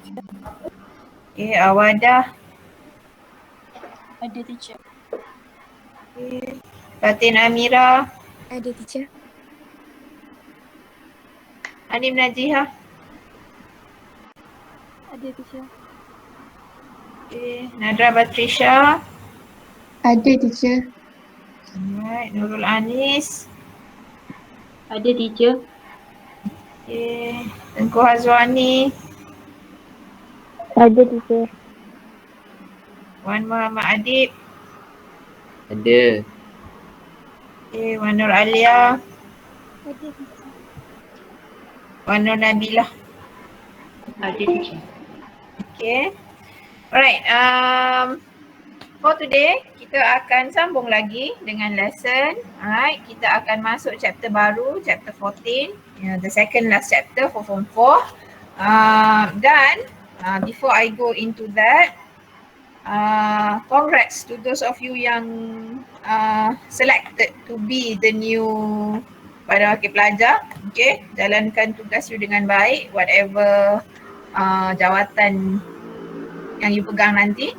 Okay, Awadah. Ada teacher. Okay. Fatin Amira. Ada teacher. Anim Najihah. Ada teacher. Okay. Nadra Batrisha. Ada teacher. Alright, Nurul Anis. Ada teacher. Okay. Tengku Hazwani. Ada teacher. Wan Muhammad Adib. Ada. Okay. Wan Nur Alia. Ada teacher. Wan Nur Nabilah. Ada teacher. Okay. Alright, for today kita akan sambung lagi dengan lesson. Alright, kita akan masuk chapter baru, chapter 14, the second last chapter for form 4. Dan before I go into that, congrats to those of you yang selected to be the new Badan Wakil Pelajar. Okay, jalankan tugas you dengan baik, whatever jawatan yang you pegang nanti,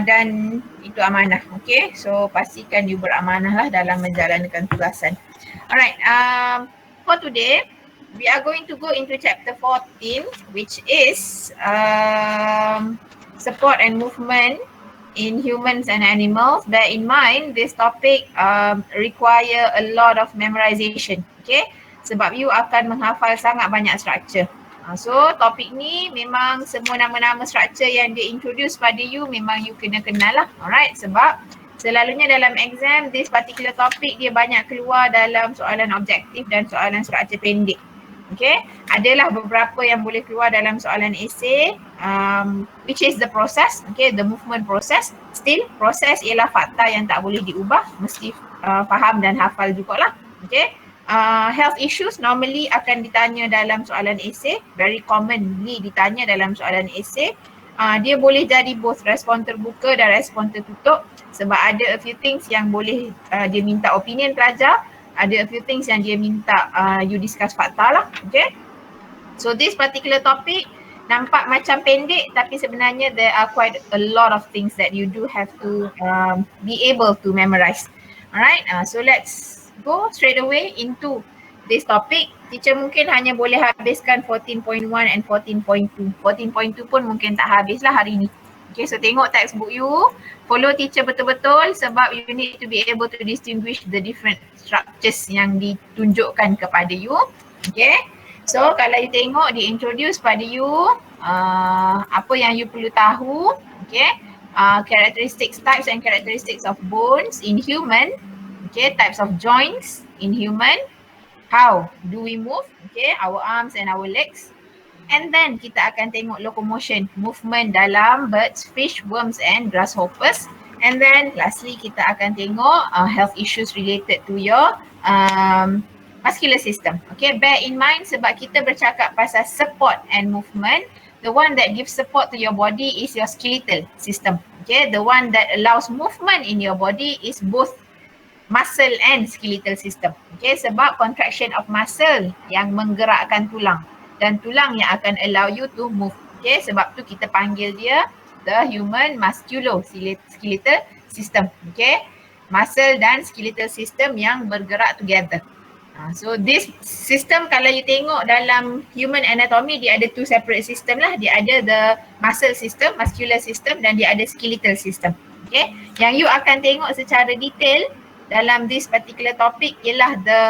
dan itu amanah. Okay, so pastikan you beramanah lah dalam menjalankan tugasan. Alright, for today we are going to go into chapter 14, which is support and movement in humans and animals. Bear in mind this topic require a lot of memorization. Okay, sebab you akan menghafal sangat banyak structure. So topik ni memang semua nama-nama structure yang dia introduce pada you memang you kena kenal lah. Alright, sebab selalunya dalam exam this particular topic dia banyak keluar dalam soalan objektif dan soalan structure pendek. Okay, adalah beberapa yang boleh keluar dalam soalan essay, which is the process, okay, the movement process. Still, proses ialah fakta yang tak boleh diubah, mesti faham dan hafal jugalah. Okay. Health issues normally akan ditanya dalam soalan essay, very commonly ditanya dalam soalan essay. Dia boleh jadi both respon terbuka dan respon tertutup, sebab ada a few things yang boleh dia minta opinion pelajar, ada a few things yang dia minta you discuss fakta lah. Okay, so this particular topic nampak macam pendek tapi sebenarnya there are quite a lot of things that you do have to be able to memorize. Alright, so let's go straight away into this topic. Teacher mungkin hanya boleh habiskan 14.1 and 14.2. 14.2 pun mungkin tak habis lah hari ni. Okay, so tengok textbook you, follow teacher betul-betul sebab you need to be able to distinguish the different structures yang ditunjukkan kepada you. Okay, so kalau you tengok di introduce pada you apa yang you perlu tahu. Okay, characteristics, types and characteristics of bones in human. Okay, types of joints in human, how do we move, okay, our arms and our legs. And then kita akan tengok locomotion, movement dalam birds, fish, worms and grasshoppers. And then lastly kita akan tengok health issues related to your muscular system. Okay, bear in mind sebab kita bercakap pasal support and movement, the one that gives support to your body is your skeletal system. Okay, the one that allows movement in your body is both muscle and skeletal system. Okay, sebab contraction of muscle yang menggerakkan tulang dan tulang yang akan allow you to move. Okay, sebab tu kita panggil dia the human musculoskeletal system. Okay, muscle dan skeletal system yang bergerak together. So this system kalau you tengok dalam human anatomy dia ada two separate system lah. Dia ada the muscle system, muscular system dan dia ada skeletal system. Okay, yang you akan tengok secara detail dalam this particular topic ialah the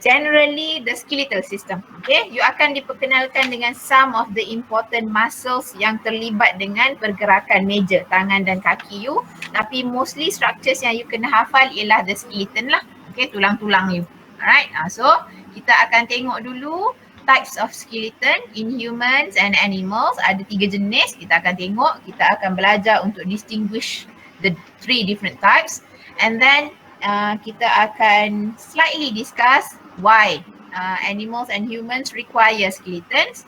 generally the skeletal system. Okay, you akan diperkenalkan dengan some of the important muscles yang terlibat dengan pergerakan meja, tangan dan kaki you. Tapi mostly structures yang you kena hafal ialah the skeleton lah. Okay, tulang-tulang you. Alright, so kita akan tengok dulu types of skeleton in humans and animals. Ada 3 jenis kita akan tengok. Kita akan belajar untuk distinguish the 3 different types, and then kita akan slightly discuss why animals and humans require skeletons.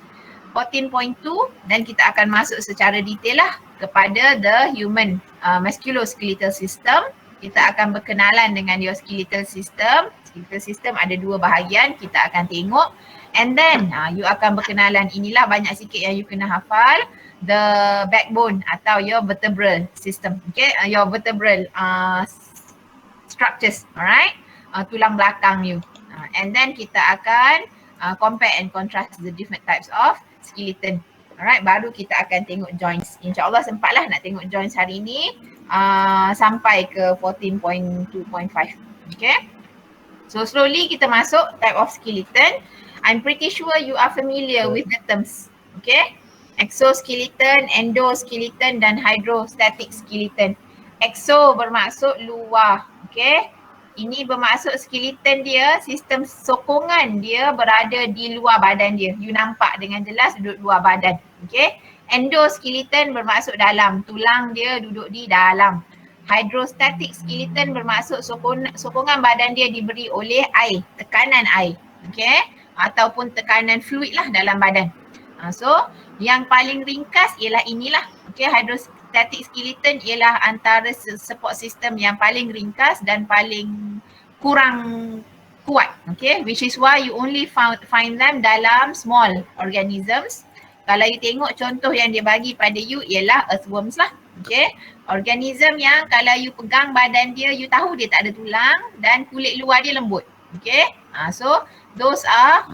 14.2 dan kita akan masuk secara detail lah kepada the human musculoskeletal system. Kita akan berkenalan dengan your skeletal system. Skeletal system ada 2 bahagian kita akan tengok. And then you akan berkenalan, inilah banyak sikit yang you kena hafal, the backbone atau your vertebral system, okay, your vertebral structures, alright, tulang belakang you. And then kita akan compare and contrast the different types of skeleton. Alright, baru kita akan tengok joints. InsyaAllah sempatlah nak tengok joints hari ni sampai ke 14.2.5. Okay. So slowly kita masuk type of skeleton. I'm pretty sure you are familiar with the terms. Okay. Exoskeleton, endoskeleton dan hydrostatic skeleton. Exo bermaksud luar. Okay. Ini bermaksud skeleton dia, sistem sokongan dia berada di luar badan dia. You nampak dengan jelas duduk luar badan. Okay. Endoskeleton bermaksud dalam, tulang dia duduk di dalam. Hydrostatic skeleton bermaksud sokongan badan dia diberi oleh air, tekanan air. Okay. Ataupun tekanan fluid lah dalam badan. So yang paling ringkas ialah inilah. Okay, hydrostatic skeleton ialah antara support system yang paling ringkas dan paling kurang kuat. Okay, which is why you only find them dalam small organisms. Kalau you tengok contoh yang dia bagi pada you ialah earthworms lah. Okay, organism yang kalau you pegang badan dia, you tahu dia tak ada tulang dan kulit luar dia lembut. Okay, so those are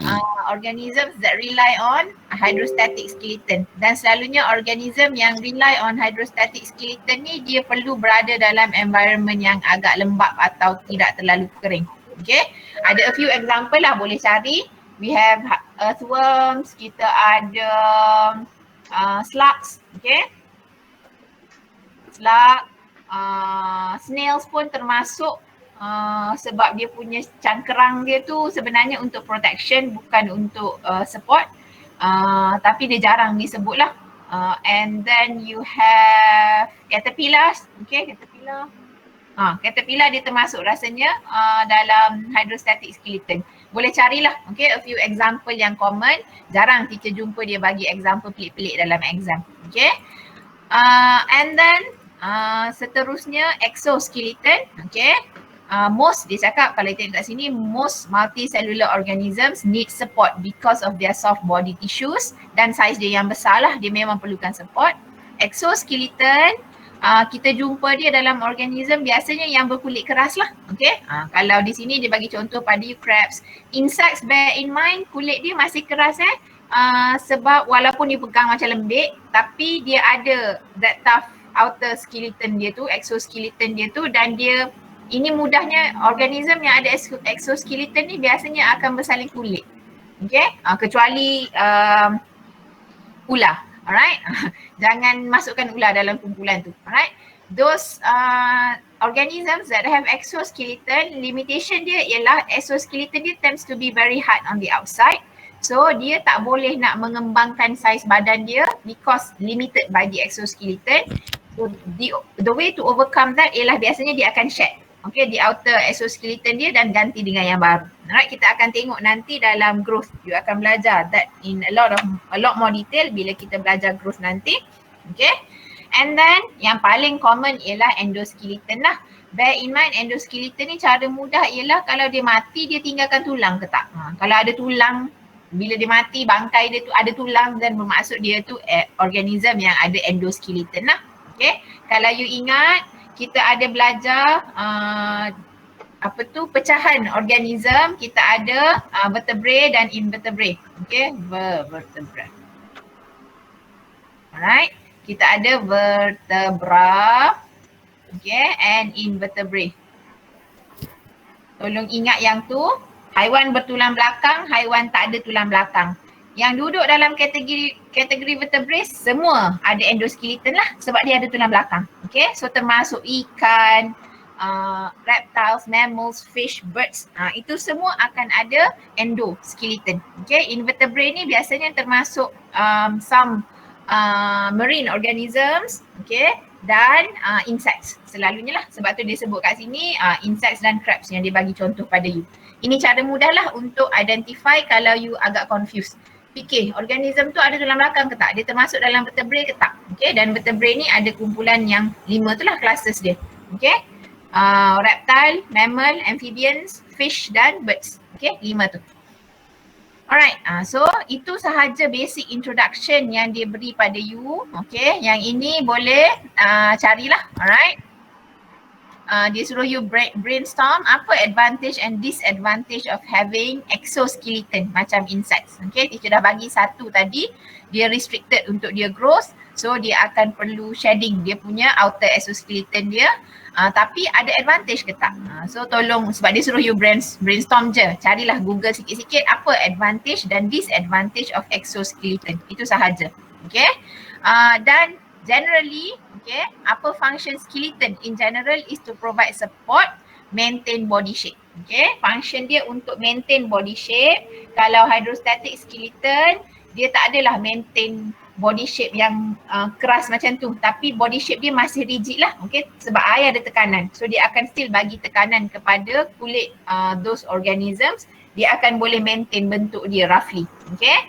organisms that rely on hydrostatic skeleton. Dan selalunya organism yang rely on hydrostatic skeleton ni dia perlu berada dalam environment yang agak lembap atau tidak terlalu kering. Okay, ada a few example lah boleh cari. We have earthworms, kita ada slugs, okay. Slug, snails pun termasuk sebab dia punya cangkerang dia tu sebenarnya untuk protection bukan untuk support, tapi dia jarang disebut lah. And then you have caterpillars, okay, caterpillar. Caterpillar dia termasuk rasanya dalam hydrostatic skeleton. Boleh carilah, okay, a few example yang common. Jarang teacher jumpa dia bagi example pelik-pelik dalam exam, okay. And then seterusnya exoskeleton, okay. Most, dia cakap kalau tengok kat sini, most multicellular organisms need support because of their soft body tissues dan saiz dia yang besar lah, dia memang perlukan support. Exoskeleton, kita jumpa dia dalam organism biasanya yang berkulit keras lah, okay. Kalau di sini dia bagi contoh pada you crabs. Insects, bear in mind kulit dia masih keras sebab walaupun dia pegang macam lembik tapi dia ada that tough outer skeleton dia tu, exoskeleton dia tu, dan dia ini mudahnya organism yang ada exoskeleton ni biasanya akan bersalin kulit. Okay, kecuali ular. Alright, jangan masukkan ular dalam kumpulan tu. Alright, those organisms that have exoskeleton, limitation dia ialah exoskeleton dia tends to be very hard on the outside. So dia tak boleh nak mengembangkan saiz badan dia because limited by the exoskeleton. So the way to overcome that ialah biasanya dia akan shed, okay, the outer exoskeleton dia dan ganti dengan yang baru. Alright, kita akan tengok nanti dalam growth. You akan belajar that in a lot more detail bila kita belajar growth nanti. Okay. And then yang paling common ialah endoskeleton lah. Bear in mind endoskeleton ni cara mudah ialah kalau dia mati dia tinggalkan tulang ke tak. Kalau ada tulang, bila dia mati bangkai dia tu ada tulang dan bermaksud dia tu organism yang ada endoskeleton lah. Okay. Kalau you ingat kita ada belajar pecahan organism, kita ada vertebrae dan invertebrate. Okay, vertebra. Alright, kita ada vertebra, okay, and invertebrate. Tolong ingat yang tu, haiwan bertulang belakang, haiwan tak ada tulang belakang. Yang duduk dalam kategori vertebrate semua ada endoskeleton lah sebab dia ada tulang belakang. Okay, so termasuk ikan, reptiles, mammals, fish, birds, itu semua akan ada endoskeleton. Okay, invertebrate ni biasanya termasuk some marine organisms, okay, dan insects selalunya lah. Sebab tu dia sebut kat sini insects dan crabs yang dia bagi contoh pada you. Ini cara mudah lah untuk identify kalau you agak confused. Fikir, organism tu ada tulang belakang ke tak? Dia termasuk dalam vertebrae ke tak? Okay, dan vertebrae ni ada kumpulan yang 5 tu lah classes dia. Okay, reptile, mammal, amphibians, fish dan birds. Okay, 5 tu. Alright, so itu sahaja basic introduction yang dia beri pada you. Okay, yang ini boleh carilah. Alright. Dia suruh you brainstorm apa advantage and disadvantage of having exoskeleton macam insects. Okay, teacher dah bagi satu tadi, dia restricted untuk dia growth. So dia akan perlu shedding dia punya outer exoskeleton dia. Tapi ada advantage ke tak? So tolong, sebab dia suruh you brainstorm je. Carilah Google sikit-sikit apa advantage dan disadvantage of exoskeleton. Itu sahaja. Okay. Dan generally, okay, apa function skeleton in general is to provide support, maintain body shape. Okay, function dia untuk maintain body shape. Kalau hydrostatic skeleton, dia tak adalah maintain body shape yang keras macam tu, tapi body shape dia masih rigid lah, okay, sebab air ada tekanan. So dia akan still bagi tekanan kepada kulit those organisms, dia akan boleh maintain bentuk dia roughly, okay.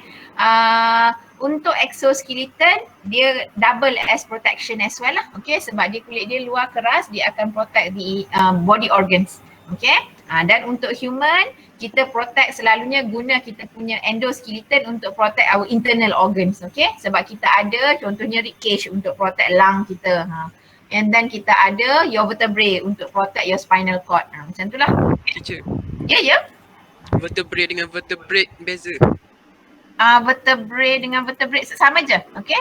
Untuk exoskeleton, dia double as protection as well lah, okay, sebab dia kulit dia luar keras, dia akan protect the body organs, okay. Dan untuk human, kita protect selalunya guna kita punya endoskeleton untuk protect our internal organs, okay. Sebab kita ada contohnya rib cage untuk protect lung kita. And then kita ada your vertebrae untuk protect your spinal cord. Macam tu lah. Teacher, Ya. vertebrae dengan vertebrate beza. Vertebrae dengan vertebrate sama je, okay.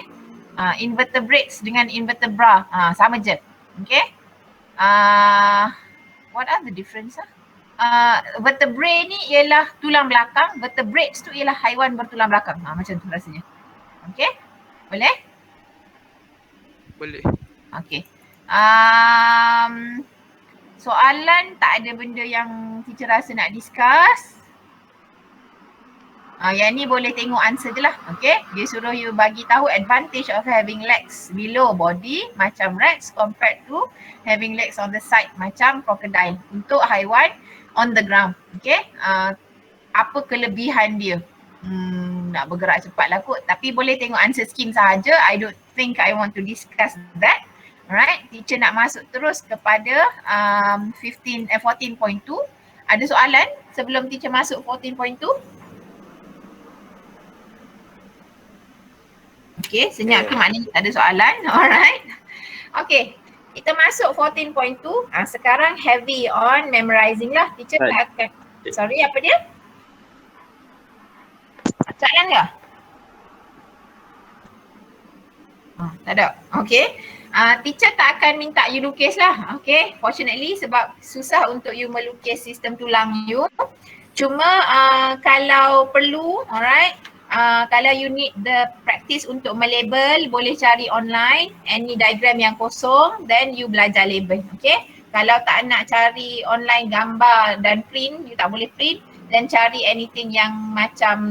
Invertebrates dengan invertebra sama je, okay. What are the difference vertebrae ni ialah tulang belakang, vertebrates tu ialah haiwan bertulang belakang. Macam tu rasanya. Okay? Boleh? Boleh. Okay. Soalan tak ada benda yang teacher rasa nak discuss. Yang ni boleh tengok answer je lah. Okay? Dia suruh you bagi tahu advantage of having legs below body macam rats compared to having legs on the side macam crocodile untuk haiwan on the ground. Okay, apa kelebihan dia? Nak bergerak cepat lah kot, tapi boleh tengok answer scheme sahaja. I don't think I want to discuss that. Alright, teacher nak masuk terus kepada 14.2. Ada soalan sebelum teacher masuk 14.2? Okay, senyap tu maknanya tak ada soalan. Alright. Okay, kita masuk 14.2. Sekarang heavy on memorizing lah. Teacher akan, sorry apa dia? Soalan ke? Tak ada. Okay. Teacher tak akan minta you lukis lah. Okay. Fortunately sebab susah untuk you melukis sistem tulang you. Cuma kalau perlu, alright. Kalau you need the practice untuk melabel, boleh cari online any diagram yang kosong, then you belajar label, okay. Kalau tak nak cari online gambar dan print, you tak boleh print, then cari anything yang macam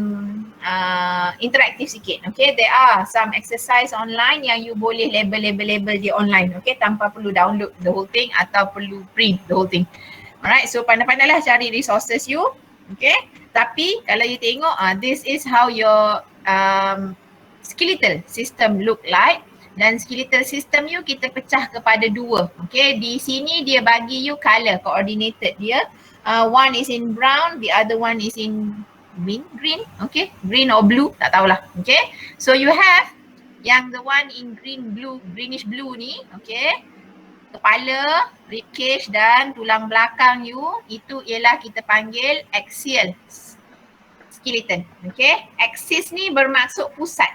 interaktif sikit, okay. There are some exercise online yang you boleh label je online, okay, tanpa perlu download the whole thing atau perlu print the whole thing. Alright, so pandai-pandailah cari resources you, okay. Tapi kalau you tengok, this is how your skeletal system look like. Dan skeletal system you kita pecah kepada dua. Okay, di sini dia bagi you color coordinated dia. One is in brown, the other one is in green, okay, green or blue, tak tahulah, okay. So you have yang the one in greenish blue ni, okay. Kepala, rib cage dan tulang belakang you, itu ialah kita panggil axial skeleton, okay. Axis ni bermaksud pusat,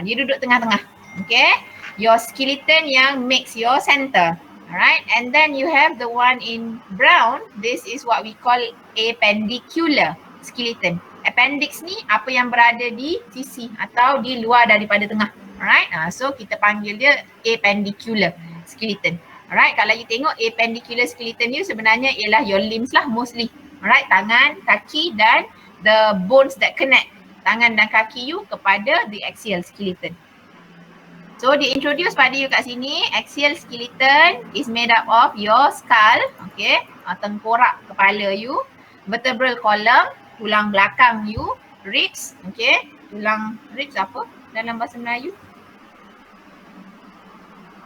dia duduk tengah-tengah, okay. Your skeleton yang makes your center, alright. And then you have the one in brown, this is what we call appendicular skeleton. Appendix ni apa yang berada di sisi atau di luar daripada tengah, alright. So kita panggil dia appendicular skeleton. Alright, kalau you tengok appendicular skeleton you sebenarnya ialah your limbs lah mostly. Alright, tangan, kaki dan the bones that connect tangan dan kaki you kepada the axial skeleton. So dia introduce pada you kat sini, axial skeleton is made up of your skull, okay, tengkorak kepala you, vertebral column, tulang belakang you, ribs, okay, tulang ribs apa dalam bahasa Melayu?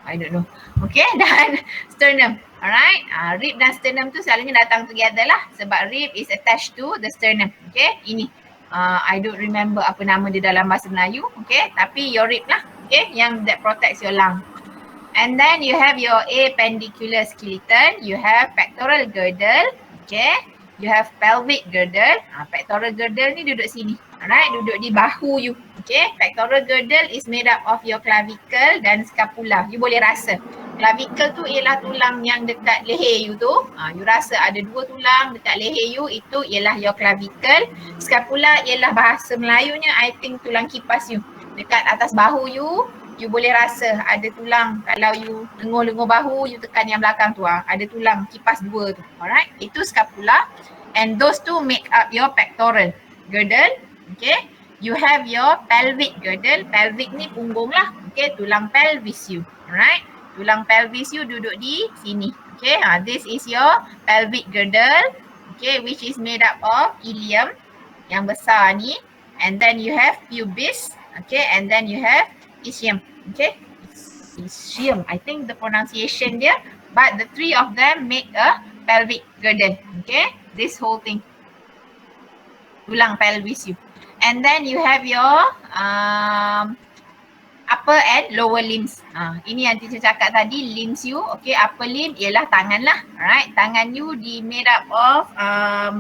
I don't know. Okay, dan sternum. Alright, rib dan sternum tu selalunya datang together lah sebab rib is attached to the sternum. Okay, ini. I don't remember apa nama dia dalam bahasa Melayu. Okay, tapi your rib lah. Okay, yang that protects your lung. And then you have your appendicular skeleton, you have pectoral girdle, okay. You have pelvic girdle. Pectoral girdle ni duduk sini. Alright, duduk di bahu you. Okay, pectoral girdle is made up of your clavicle dan scapula. You boleh rasa. Clavicle tu ialah tulang yang dekat leher you tu. You rasa ada dua tulang dekat leher you, itu ialah your clavicle. Scapula ialah bahasa Melayunya I think tulang kipas you. Dekat atas bahu you boleh rasa ada tulang. Kalau you lengur-lengur bahu, you tekan yang belakang tu, ada tulang kipas dua tu. Alright, itu scapula. And those two make up your pectoral girdle. Okay, you have your pelvic girdle. Pelvic ni punggung lah. Okay, tulang pelvis you. Alright, tulang pelvis you duduk di sini. Okay, this is your pelvic girdle. Okay, which is made up of ilium yang besar ni. And then you have pubis. Okay, and then you have ischium. Okay, ischium, I think the pronunciation dia, but the three of them make a pelvic girdle. Okay, this whole thing, tulang pelvis you. And then you have your upper and lower limbs. Ini yang teacher cakap tadi, limbs you. Okay, upper limb ialah tangan lah. Alright, tangan you di made up of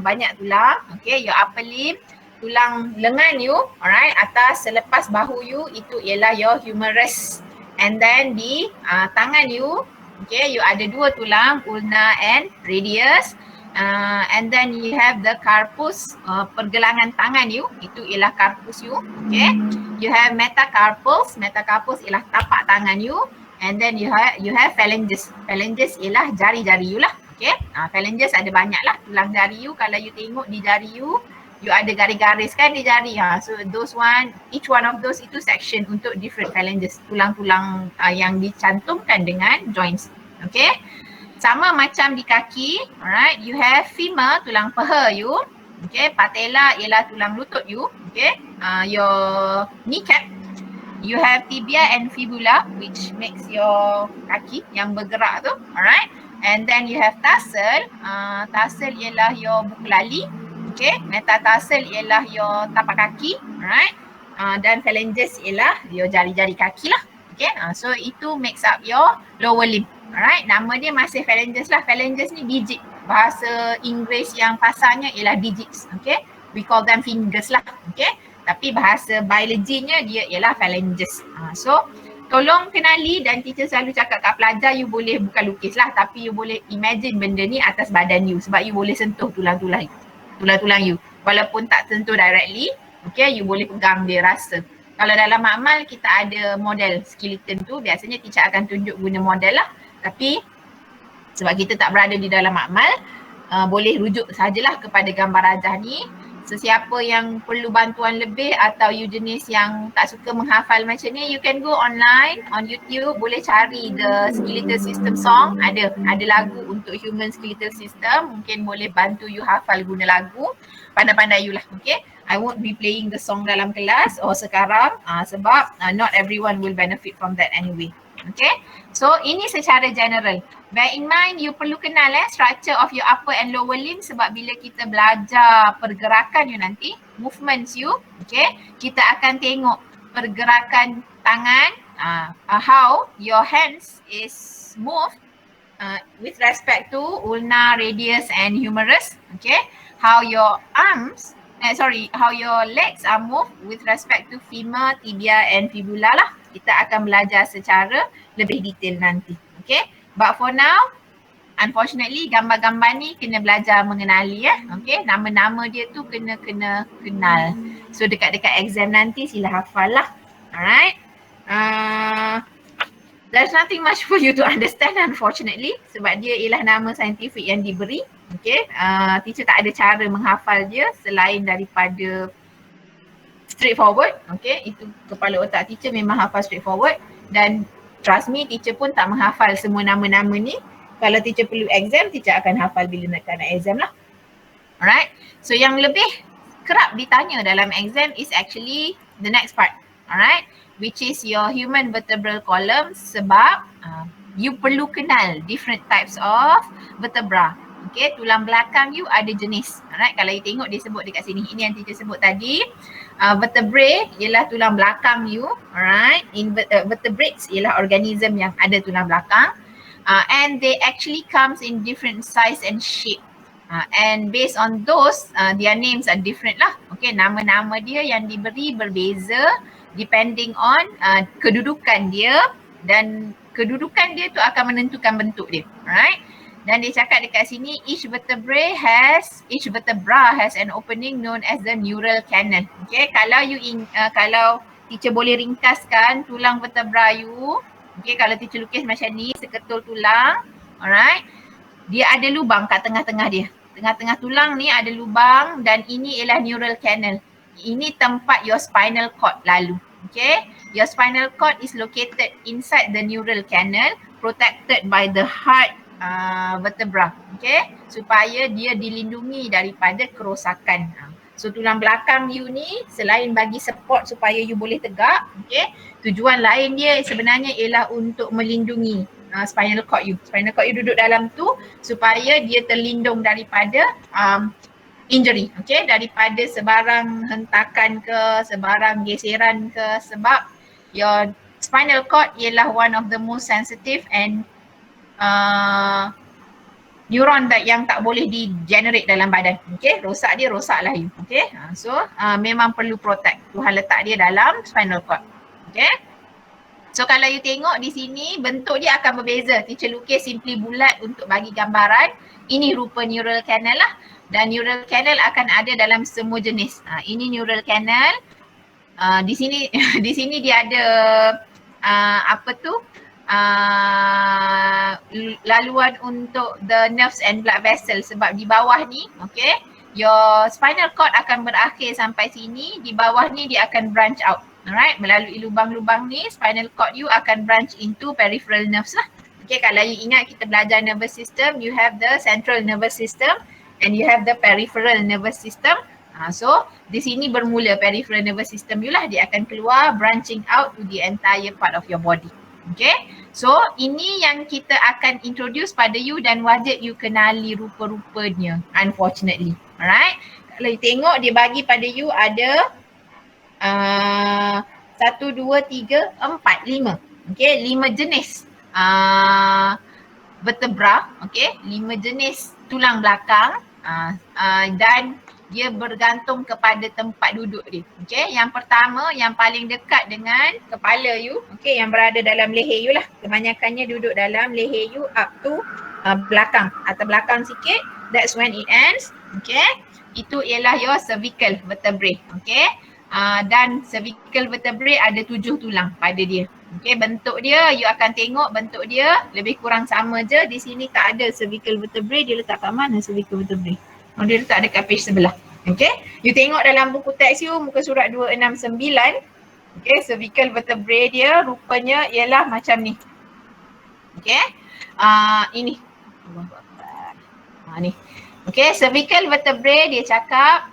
banyak tulang. Okay, your upper limb, tulang lengan you, alright, atas selepas bahu you, itu ialah your humerus. And then di tangan you, okay, you ada dua tulang, ulna and radius. And then you have the carpus, pergelangan tangan you, itu ialah carpus you. Okay, you have metacarpals. Metacarpals ialah tapak tangan you. And then you have phalanges. Phalanges ialah jari-jari you lah. Okay, phalanges ada banyak lah tulang jari you. Kalau you tengok di jari you ada garis-garis kan di jari. So those one, each one of those itu section untuk different phalanges. Tulang-tulang yang dicantumkan dengan joints. Okay, sama macam di kaki. Alright, you have femur, tulang peha you. Okay, patella ialah tulang lutut you. Okay, your kneecap. You have tibia and fibula, which makes your kaki yang bergerak tu. Alright, and then you have tarsal. Tarsal ialah your buku lali. Okay, metatarsal ialah your tapak kaki. Alright, dan phalanges ialah your jari-jari kaki lah. Okay, so itu makes up your lower limb. Alright, nama dia masih phalanges lah. Phalanges ni digit. Bahasa Inggeris yang pasarnya ialah digits. Okay, we call them fingers lah. Okay, tapi bahasa biologinya dia ialah phalanges. So tolong kenali, dan teacher selalu cakap kat pelajar, you boleh bukan lukis lah, tapi you boleh imagine benda ni atas badan you, sebab you boleh sentuh tulang-tulang you. Walaupun tak sentuh directly, okay, you boleh pegang dia, rasa. Kalau dalam makmal kita ada model skeleton tu, biasanya teacher akan tunjuk guna model lah. Tapi sebab kita tak berada di dalam makmal, boleh rujuk sajalah kepada gambar rajah ni. Sesiapa yang perlu bantuan lebih atau you jenis yang tak suka menghafal macam ni, you can go online on YouTube, boleh cari the skeletal system song. Ada lagu untuk human skeletal system, mungkin boleh bantu you hafal guna lagu. Pandai-pandai you lah, okay. I won't be playing the song dalam kelas or sekarang sebab not everyone will benefit from that anyway. Okay, so ini secara general. Bear in mind, you perlu kenal structure of your upper and lower limb, sebab bila kita belajar pergerakan you nanti, movements you, okay, kita akan tengok pergerakan tangan, how your hands is moved with respect to ulna, radius and humerus, okay, how your arms, how your legs are moved with respect to femur, tibia and fibula lah. Kita akan belajar secara lebih detail nanti. Okay. But for now, unfortunately gambar-gambar ni kena belajar mengenali Okay. Nama-nama dia tu kena kenal. So dekat-dekat exam nanti sila hafal lah. Alright. There's nothing much for you to understand unfortunately, sebab dia ialah nama saintifik yang diberi. Okay. Teacher tak ada cara menghafal dia selain daripada straightforward. Okay, itu kepala otak teacher memang hafal straightforward, dan trust me, teacher pun tak menghafal semua nama-nama ni. Kalau teacher perlu exam, teacher akan hafal bila nak exam lah. Alright, so yang lebih kerap ditanya dalam exam is actually the next part. Alright, which is your human vertebral column, sebab you perlu kenal different types of vertebra. Okay, tulang belakang you ada jenis. Alright, kalau you tengok dia sebut dekat sini. Ini yang teacher sebut tadi. Vertebrae ialah tulang belakang you. Alright, vertebrates ialah organism yang ada tulang belakang. And they actually comes in different size and shape. And based on those, their names are different lah. Okay, nama-nama dia yang diberi berbeza depending on kedudukan dia, dan kedudukan dia tu akan menentukan bentuk dia. Alright. Dan dia cakap dekat sini, each vertebra has an opening known as the neural canal. Okay, kalau teacher boleh ringkaskan tulang vertebra you, okay, kalau teacher lukis macam ni, seketul tulang, alright, dia ada lubang kat tengah-tengah dia. Tengah-tengah tulang ni ada lubang dan ini ialah neural canal. Ini tempat your spinal cord lalu. Okay, your spinal cord is located inside the neural canal, protected by the heart vertebra, okay, supaya dia dilindungi daripada kerosakan. So tulang belakang you ni selain bagi support supaya you boleh tegak, okay, tujuan lain dia sebenarnya ialah untuk melindungi spinal cord you. Spinal cord you duduk dalam tu supaya dia terlindung daripada injury, okay, daripada sebarang hentakan ke, sebarang geseran ke, sebab your spinal cord ialah one of the most sensitive and neuron yang tak boleh di-generate dalam badan. Okay, rosak lah you. Okay, so memang perlu protect. Tuhan letak dia dalam spinal cord. Okay, so kalau you tengok di sini bentuk dia akan berbeza. Teacher lukis simply bulat untuk bagi gambaran. Ini rupa neural canal lah, dan neural canal akan ada dalam semua jenis. Ini neural canal. Di sini dia ada laluan untuk the nerves and blood vessels, sebab di bawah ni, okay, your spinal cord akan berakhir sampai sini, di bawah ni dia akan branch out. Alright, melalui lubang-lubang ni spinal cord you akan branch into peripheral nerves lah. Okay, kalau you ingat kita belajar nervous system, you have the central nervous system and you have the peripheral nervous system. So di sini bermula peripheral nervous system you lah, dia akan keluar branching out to the entire part of your body. Okay, so ini yang kita akan introduce pada you dan wajib you kenali rupa-rupanya, unfortunately. Alright, kalau you tengok dia bagi pada you ada 1, 2, 3, 4, 5. Okay, 5 jenis vertebra, okay, 5 jenis tulang belakang dan dia bergantung kepada tempat duduk dia. Okay, yang pertama yang paling dekat dengan kepala you, okay, yang berada dalam leher you lah. Kebanyakannya duduk dalam leher you up to belakang, atau belakang sikit, that's when it ends. Okay, itu ialah your cervical vertebrae. Okay, dan cervical vertebrae ada 7 tulang pada dia. Okay, bentuk dia you akan tengok bentuk dia lebih kurang sama je. Di sini tak ada cervical vertebrae, dia letak kat mana cervical vertebrae? Dia letak dekat page sebelah. Okay, you tengok dalam buku teks you muka surat 269. Okay, cervical vertebrae dia rupanya ialah macam ni. Okay, ini ni. Okay, cervical vertebrae dia cakap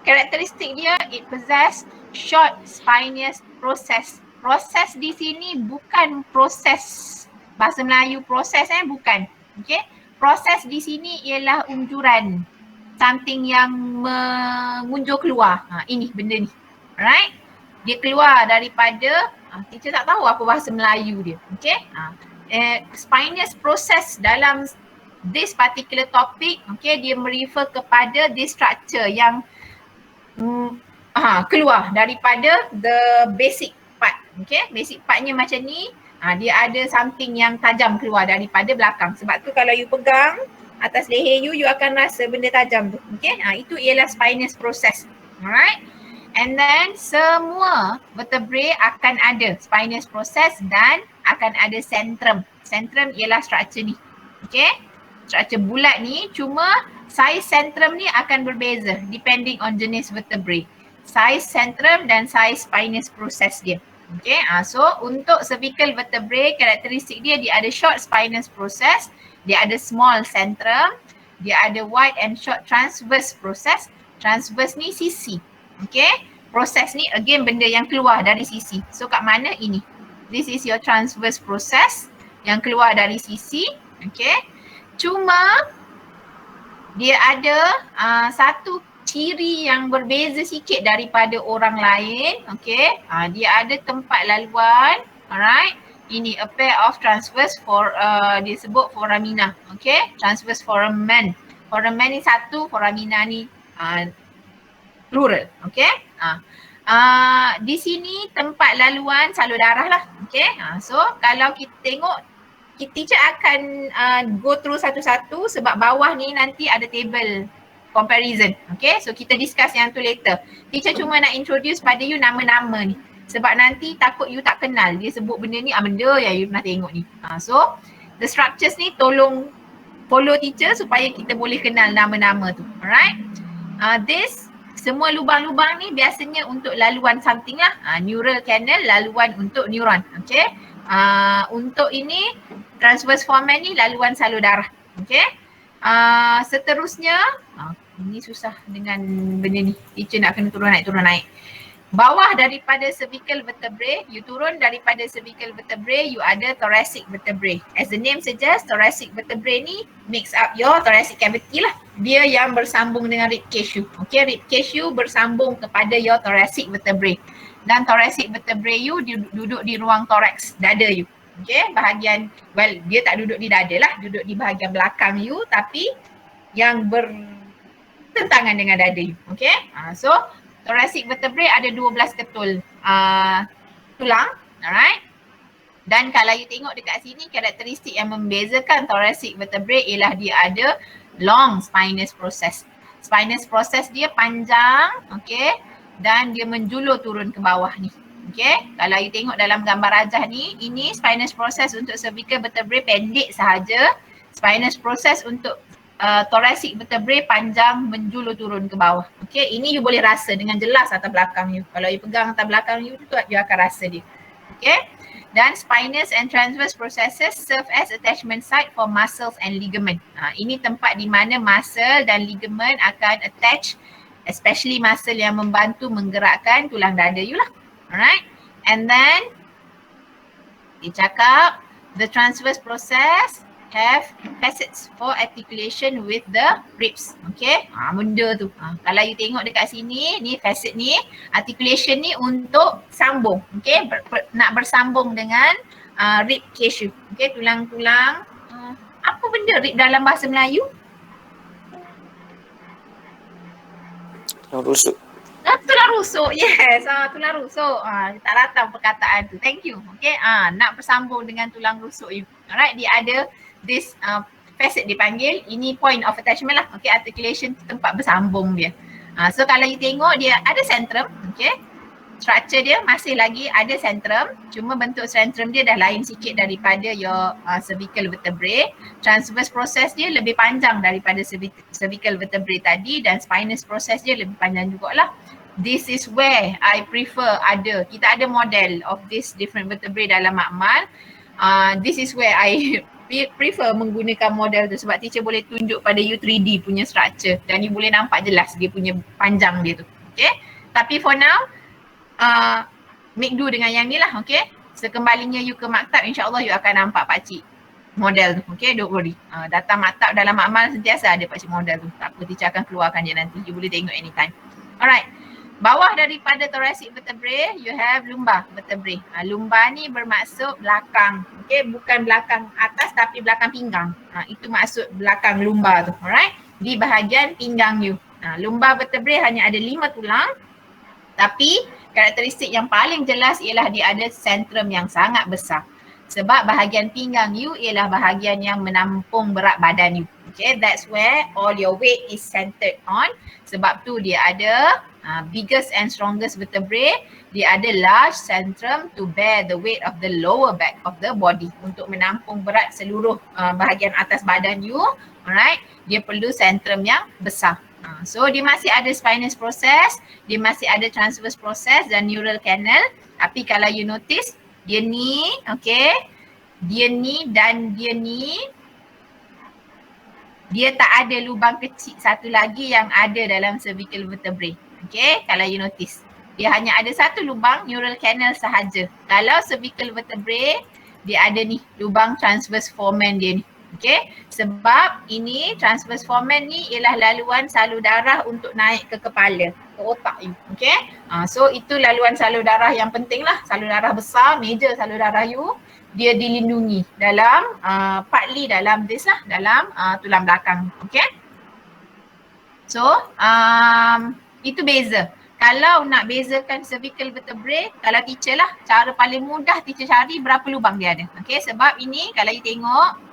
karakteristik dia, it possess short spinous process. Proses di sini bukan proses bahasa Melayu proses bukan. Okay, proses di sini ialah unjuran, something yang mengunjur keluar. Ini benda ni. Alright, dia keluar daripada teacher tak tahu apa bahasa Melayu dia. Okay, spinous process dalam this particular topic, okay, dia merefer kepada this structure yang keluar daripada the basic part. Okay, basic partnya macam ni. Dia ada something yang tajam keluar daripada belakang. Sebab tu kalau you pegang atas leher you akan rasa benda tajam tu. Okay, itu ialah spinous process. Alright, and then semua vertebrae akan ada spinous process dan akan ada centrum. Centrum ialah structure ni. Okay, structure bulat ni, cuma size centrum ni akan berbeza depending on jenis vertebrae. Size centrum dan size spinous process dia. Okay, so untuk cervical vertebrae, karakteristik dia ada short spinous process, dia ada small centrum, dia ada wide and short transverse process. Transverse ni sisi. Okay, proses ni again benda yang keluar dari sisi. So kat mana ini? This is your transverse process yang keluar dari sisi. Okay, Cuma dia ada satu ciri yang berbeza sikit daripada orang lain. Okay, dia ada tempat laluan. Alright, ini a pair of transverse for disebut foramina. Okay, transverse foramen. Foramen ni satu, foramina ni plural. Okay, di sini tempat laluan salur darah lah. Okay, so kalau kita tengok, teacher akan go through satu-satu sebab bawah ni nanti ada table comparison. Okay, so kita discuss yang tu later. Teacher cuma nak introduce pada you nama-nama ni. Sebab nanti takut you tak kenal. Dia sebut benda ni, benda yang you pernah tengok ni. So, the structures ni tolong follow teacher supaya kita boleh kenal nama-nama tu. Alright. This, semua lubang-lubang ni biasanya untuk laluan something lah. Neural canal, laluan untuk neuron. Okay. Untuk ini, transverse foramen ni laluan salur darah. Okay. Seterusnya, ini susah dengan benda ni. Teacher nak kena turun naik. Bawah daripada cervical vertebrae, you turun daripada cervical vertebrae, you ada thoracic vertebrae. As the name suggests, thoracic vertebrae ni makes up your thoracic cavity lah. Dia yang bersambung dengan rib cage you. Okay, rib cage you bersambung kepada your thoracic vertebrae. Dan thoracic vertebrae you duduk di ruang thorax, dada you. Okay, bahagian, well, dia tak duduk di dada lah, duduk di bahagian belakang you tapi yang bertentangan dengan dada you. Okay, so thoracic vertebrae ada 12 ketul tulang, alright. Dan kalau you tengok dekat sini, karakteristik yang membezakan thoracic vertebrae ialah dia ada long spinous process. Spinous process dia panjang, okay, dan dia menjulur turun ke bawah ni. Okay, kalau you tengok dalam gambar rajah ni, ini spinous process untuk cervical vertebrae pendek sahaja. Spinous process untuk thoracic vertebrae panjang menjulur turun ke bawah. Okay, ini you boleh rasa dengan jelas atas belakang you. Kalau you pegang atas belakang you tu, you akan rasa dia. Okay, dan spinous and transverse processes serve as attachment site for muscles and ligament. Ini tempat di mana muscle dan ligament akan attach, especially muscle yang membantu menggerakkan tulang dada you lah. Alright, and then dia cakap the transverse process have facets for articulation with the ribs. Okay, benda tu. Kalau you tengok dekat sini, ni facet ni, articulation ni untuk sambung. Okay, nak bersambung dengan rib cage. Okay, tulang-tulang, apa benda rib dalam bahasa Melayu? Tulang rusuk. Tulang rusuk, yes. Tulang rusuk. Tak datang perkataan tu. Thank you. Okay, nak bersambung dengan tulang rusuk you. Alright, dia ada this facet dipanggil, ini point of attachment lah. Okay, articulation tempat bersambung dia. So kalau you tengok dia ada centrum, okay. Structure dia masih lagi ada centrum, cuma bentuk centrum dia dah lain sikit daripada your cervical vertebrae. Transverse process dia lebih panjang daripada cervical vertebrae tadi dan spinous process dia lebih panjang jugalah. This is where I prefer kita ada model of this different vertebrae dalam makmal. This is where I prefer menggunakan model tu sebab teacher boleh tunjuk pada you 3D punya structure dan you boleh nampak jelas dia punya panjang dia tu. Okay, tapi for now make do dengan yang ni lah. Okay, sekembalinya you ke maktab, insyaAllah you akan nampak pakcik model tu. Okay, don't worry. Datang maktab dalam makmal sentiasa ada pakcik model tu. Tak apa, teacher akan keluarkan dia nanti, you boleh tengok anytime. Alright, bawah daripada thoracic vertebrae, you have lumbar vertebrae. Lumbar ni bermaksud belakang. Okay, bukan belakang atas tapi belakang pinggang. Itu maksud belakang lumbar tu. Alright, di bahagian pinggang you. Lumbar vertebrae hanya ada 5 tulang. Tapi karakteristik yang paling jelas ialah dia ada sentrum yang sangat besar. Sebab bahagian pinggang you ialah bahagian yang menampung berat badan you. Okay, that's where all your weight is centered on. Sebab tu dia ada biggest and strongest vertebrae. Dia ada large centrum to bear the weight of the lower back of the body. Untuk menampung berat seluruh bahagian atas badan you. Alright, dia perlu centrum yang besar. So dia masih ada spinous process, dia masih ada transverse process dan neural canal. Tapi kalau you notice, dia ni, okay, dia ni dan dia ni, dia tak ada lubang kecil satu lagi yang ada dalam cervical vertebrae. Okay, kalau you notice, dia hanya ada satu lubang neural canal sahaja. Kalau cervical vertebrae, dia ada ni lubang transverse foramen dia ni. Okay, sebab ini transverse foramen ni ialah laluan salur darah untuk naik ke kepala, ke otak you. Okay, so itu laluan salur darah yang penting lah. Salur darah besar, major salur darah you, dia dilindungi dalam partly dalam this lah, dalam tulang belakang. Okay, so itu beza. Kalau nak bezakan cervical vertebrae, kalau teacher lah, cara paling mudah teacher cari berapa lubang dia ada. Okay, sebab ini kalau you tengok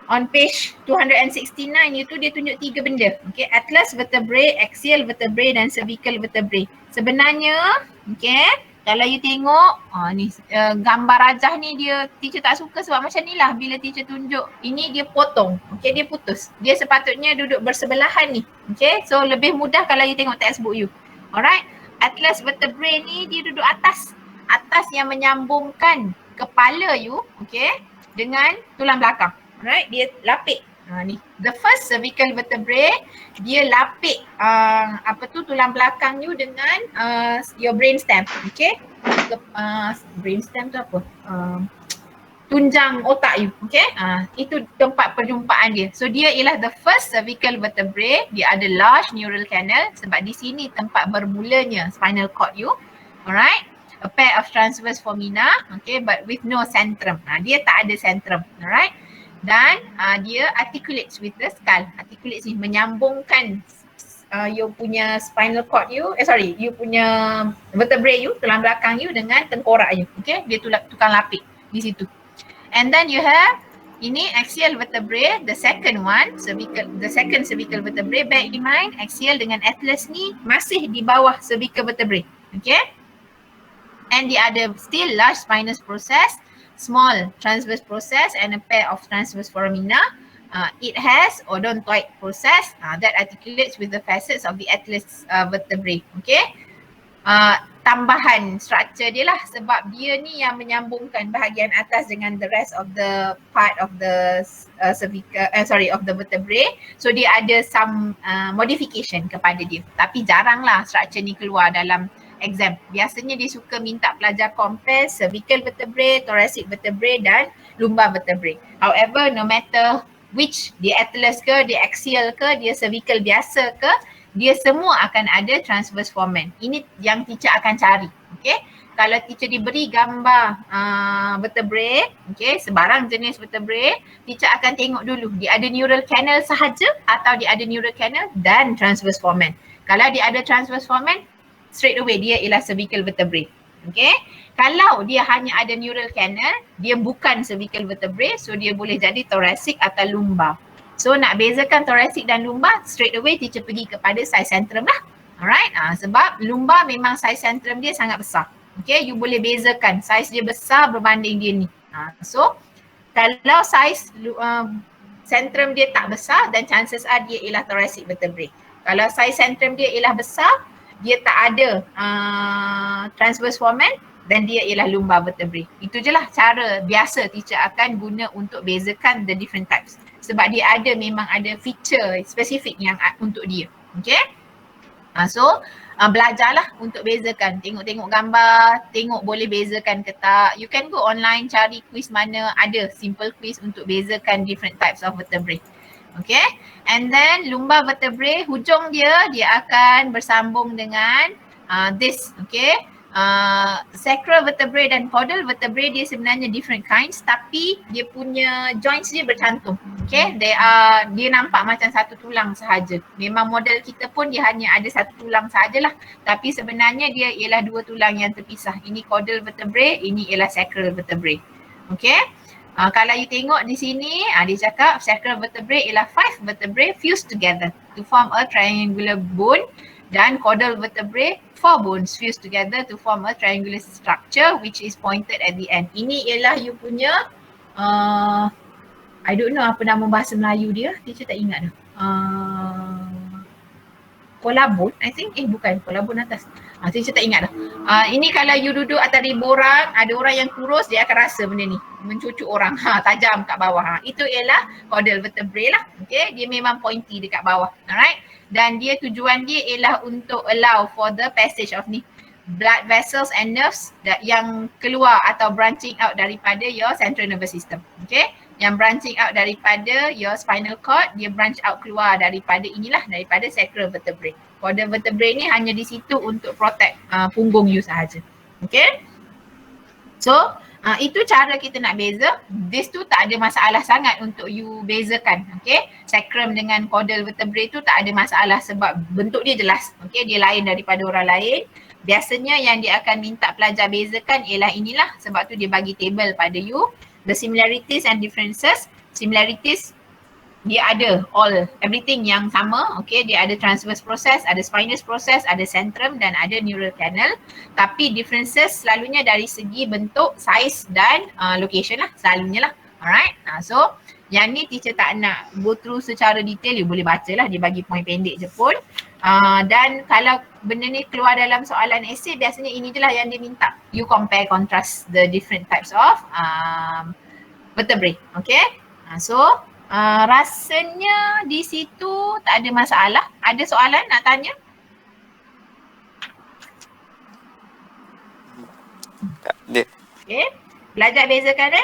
on page 269 itu dia tunjuk 3 benda. Okay, atlas vertebrae, axial vertebrae dan cervical vertebrae. Sebenarnya, okay, kalau you tengok ni gambar rajah ni dia teacher tak suka sebab macam ni lah bila teacher tunjuk. Ini dia potong, okay, dia putus. Dia sepatutnya duduk bersebelahan ni. Okay, so lebih mudah kalau you tengok textbook you. Alright, atlas vertebrae ni dia duduk atas. Atas yang menyambungkan kepala you, okay, dengan tulang belakang. Alright, dia lapik. Ni, the first cervical vertebrae, dia lapik tulang belakang you dengan your brainstem, okay. Brainstem tu apa? Tunjang otak you, okay. Itu tempat perjumpaan dia. So dia ialah the first cervical vertebrae. Dia ada large neural canal sebab di sini tempat bermulanya spinal cord you. Alright, a pair of transverse foramina, okay, but with no centrum. Dia tak ada centrum, alright. Dan dia articulates with the skull. Articulates ni menyambungkan you punya spinal cord you, you punya vertebrae you, tulang belakang you dengan tengkorak you, okay. Dia tukang lapik di situ. And then you have ini axial vertebrae, the second one, the second cervical vertebrae. Bear in mind, axial dengan atlas ni masih di bawah cervical vertebrae, okay. And the other still large spinous process, small transverse process and a pair of transverse foramina. It has odontoid process that articulates with the facets of the atlas vertebrae, okay. Tambahan struktur dia lah sebab dia ni yang menyambungkan bahagian atas dengan the rest of the part of the of the vertebrae. So dia ada some modification kepada dia. Tapi jaranglah struktur ni keluar dalam exam. Biasanya dia suka minta pelajar compare cervical vertebrae, thoracic vertebrae dan lumbar vertebrae. However, no matter which, dia atlas ke, dia axial ke, dia cervical biasa ke, dia semua akan ada transverse foramen. Ini yang teacher akan cari, okay. Kalau teacher diberi gambar vertebrae, okay, sebarang jenis vertebrae, teacher akan tengok dulu dia ada neural canal sahaja atau dia ada neural canal dan transverse foramen. Kalau dia ada transverse foramen, straight away dia ialah cervical vertebrae, okay. Kalau dia hanya ada neural canal, dia bukan cervical vertebrae, so dia boleh jadi thoracic atau lumbar. So nak bezakan thoracic dan lumbar, straight away teacher pergi kepada size centrum lah. Alright, sebab lumbar memang size centrum dia sangat besar. Okay, you boleh bezakan size dia besar berbanding dia ni. So kalau size centrum dia tak besar, dan chances are dia ialah thoracic vertebrae. Kalau size centrum dia ialah besar, dia tak ada transverse foramen, dan dia ialah lumbar vertebrae. Itu je lah cara biasa teacher akan guna untuk bezakan the different types. Sebab dia ada, memang ada feature spesifik yang untuk dia. Okay. So belajarlah untuk bezakan. Tengok-tengok gambar, tengok boleh bezakan ke tak. You can go online cari quiz mana ada simple quiz untuk bezakan different types of vertebrae. Okay. And then lumbar vertebrae, hujung dia akan bersambung dengan this. Okay. Sacral vertebrae dan caudal vertebrae dia sebenarnya different kinds, tapi dia punya joints dia bercantum. Okay, dia nampak macam satu tulang sahaja. Memang model kita pun dia hanya ada satu tulang sahajalah, tapi sebenarnya dia ialah dua tulang yang terpisah. Ini caudal vertebrae, ini ialah sacral vertebrae. Okay, kalau you tengok di sini, dia cakap sacral vertebrae ialah 5 vertebrae fused together to form a triangular bone, dan caudal vertebrae 4 bones fused together to form a triangular structure which is pointed at the end. Ini ialah you punya I don't know apa nama bahasa Melayu dia, teacher tak ingat dah. Kolabon, I think. Bukan, kolabon atas. Teacher tak ingat dah. Ini kalau you duduk atas ribu orang, ada orang yang kurus, dia akan rasa benda ni. Mencucuk orang, tajam kat bawah. Itu ialah caudal vertebrae lah. Okay, dia memang pointy dekat bawah. Alright. Dan dia tujuan dia ialah untuk allow for the passage of ni blood vessels and nerves yang keluar atau branching out daripada your central nervous system. Okay. yang branching out daripada your spinal cord, dia branch out keluar daripada inilah, daripada sacral vertebrae. Caudal vertebrae ni hanya di situ untuk protect punggung you sahaja. Okay? So, itu cara kita nak beza. This tu tak ada masalah sangat untuk you bezakan. Okay? Sacrum dengan caudal vertebrae tu tak ada masalah sebab bentuk dia jelas. Okay? Dia lain daripada orang lain. Biasanya yang dia akan minta pelajar bezakan ialah inilah, sebab tu dia bagi table pada you. The similarities and differences. Similarities, dia ada everything yang sama. Okay, dia ada transverse process, ada spinous process, ada centrum dan ada neural canal. Tapi differences selalunya dari segi bentuk, size dan location lah, selalunya lah. Alright, so yang ni teacher tak nak go through secara detail, you boleh baca lah, dia bagi point pendek je pun. Dan kalau benda ni keluar dalam soalan esei, biasanya ini je lah yang dia minta. You compare, contrast the different types of vertebrae. Okay, so rasanya di situ tak ada masalah. Ada soalan nak tanya? Tak ada. Okay, belajar bezakan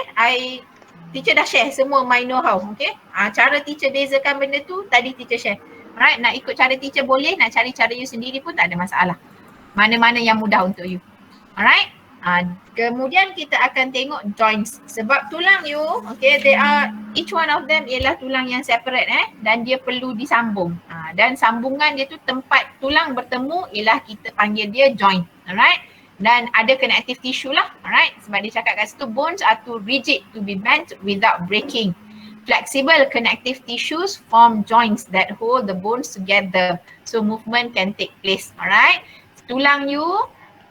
teacher dah share semua my know how. Okay, cara teacher bezakan benda tu tadi teacher share. Alright, nak ikut cara teacher boleh, nak cari cara you sendiri pun tak ada masalah. Mana-mana yang mudah untuk you. Alright, kemudian kita akan tengok joints. Sebab tulang you, okay, each one of them ialah tulang yang separate dan dia perlu disambung. Dan sambungan dia tu tempat tulang bertemu ialah kita panggil dia joint. Alright, dan ada connective tissue lah. Alright, sebab dia cakap kat situ bones are too rigid to be bent without breaking. Flexible connective tissues form joints that hold the bones together, so movement can take place. Alright, tulang you,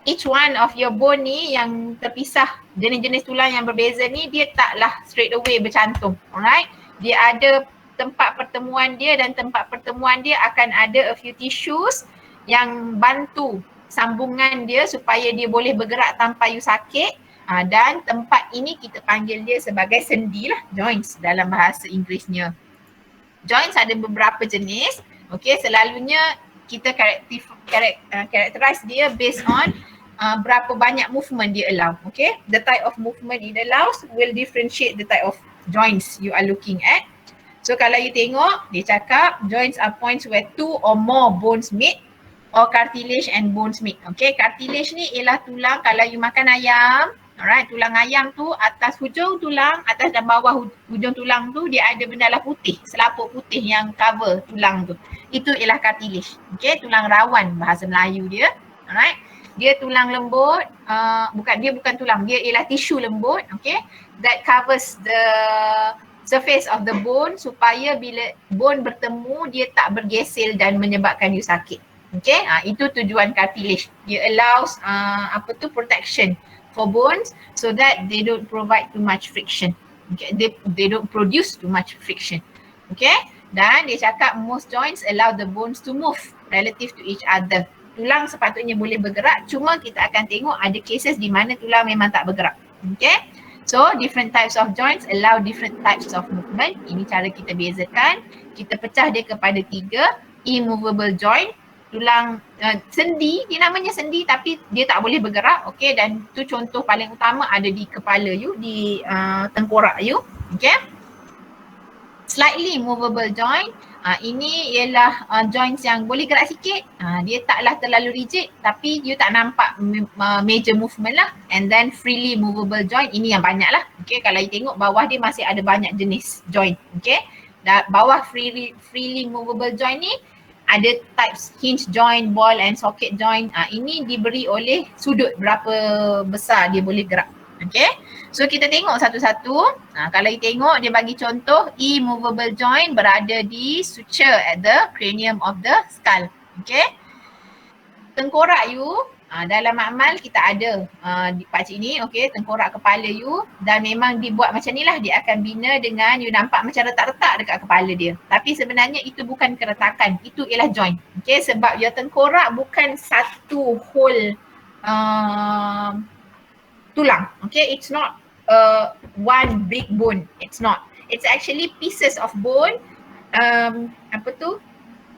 each one of your bone ni yang terpisah, jenis-jenis tulang yang berbeza ni, dia taklah straight away bercantum. Alright, dia ada tempat pertemuan dia dan tempat pertemuan dia akan ada a few tissues yang bantu sambungan dia supaya dia boleh bergerak tanpa you sakit. Dan tempat ini kita panggil dia sebagai sendi lah, joints dalam bahasa Inggerisnya. Joints ada beberapa jenis. Okay, selalunya kita characterize dia based on berapa banyak movement dia allow. Okay, the type of movement it allows will differentiate the type of joints you are looking at. So kalau you tengok, dia cakap joints are points where two or more bones meet or cartilage and bones meet. Okay, cartilage ni ialah tulang kalau you makan ayam. Alright, tulang ayam tu atas hujung tulang, atas dan bawah hujung tulang tu dia ada benda lah putih, selaput putih yang cover tulang tu. Itu ialah cartilage. Okay, tulang rawan bahasa Melayu dia. Alright, dia tulang lembut, bukan tulang, dia ialah tisu lembut, okay, that covers the surface of the bone supaya bila bone bertemu dia tak bergesel dan menyebabkan you sakit. Okay, itu tujuan cartilage. Dia allows protection for bones so that they don't provide too much friction. Okay, they don't produce too much friction. Okay, dan dia cakap most joints allow the bones to move relative to each other. Tulang sepatutnya boleh bergerak, cuma kita akan tengok ada cases di mana tulang memang tak bergerak. Okay, so different types of joints allow different types of movement. Ini cara kita bezakan. Kita pecah dia kepada 3. Immovable joint, tulang sendi, dia namanya sendi tapi dia tak boleh bergerak. Okay, dan tu contoh paling utama ada di kepala you, di tengkorak you. Okay, slightly movable joint, ini ialah joints yang boleh gerak sikit. Dia taklah terlalu rigid tapi you tak nampak major movement lah. And then freely movable joint, ini yang banyak lah. Okay, kalau you tengok bawah dia masih ada banyak jenis joint. Okay, dan bawah freely movable joint ni ada types hinge joint, ball and socket joint. Ini diberi oleh sudut berapa besar dia boleh gerak. Okay, so kita tengok satu-satu. Kalau you tengok dia bagi contoh, immovable joint berada di suture at the cranium of the skull. Okay, tengkorak you, dalam makmal kita ada pakcik ni, okay, tengkorak kepala you, dan memang dibuat macam ni lah, dia akan bina dengan you nampak macam retak-retak dekat kepala dia. Tapi sebenarnya itu bukan keretakan, itu ialah joint. Okay, sebab your tengkorak bukan satu whole tulang. Okay, it's not one big bone, it's not. It's actually pieces of bone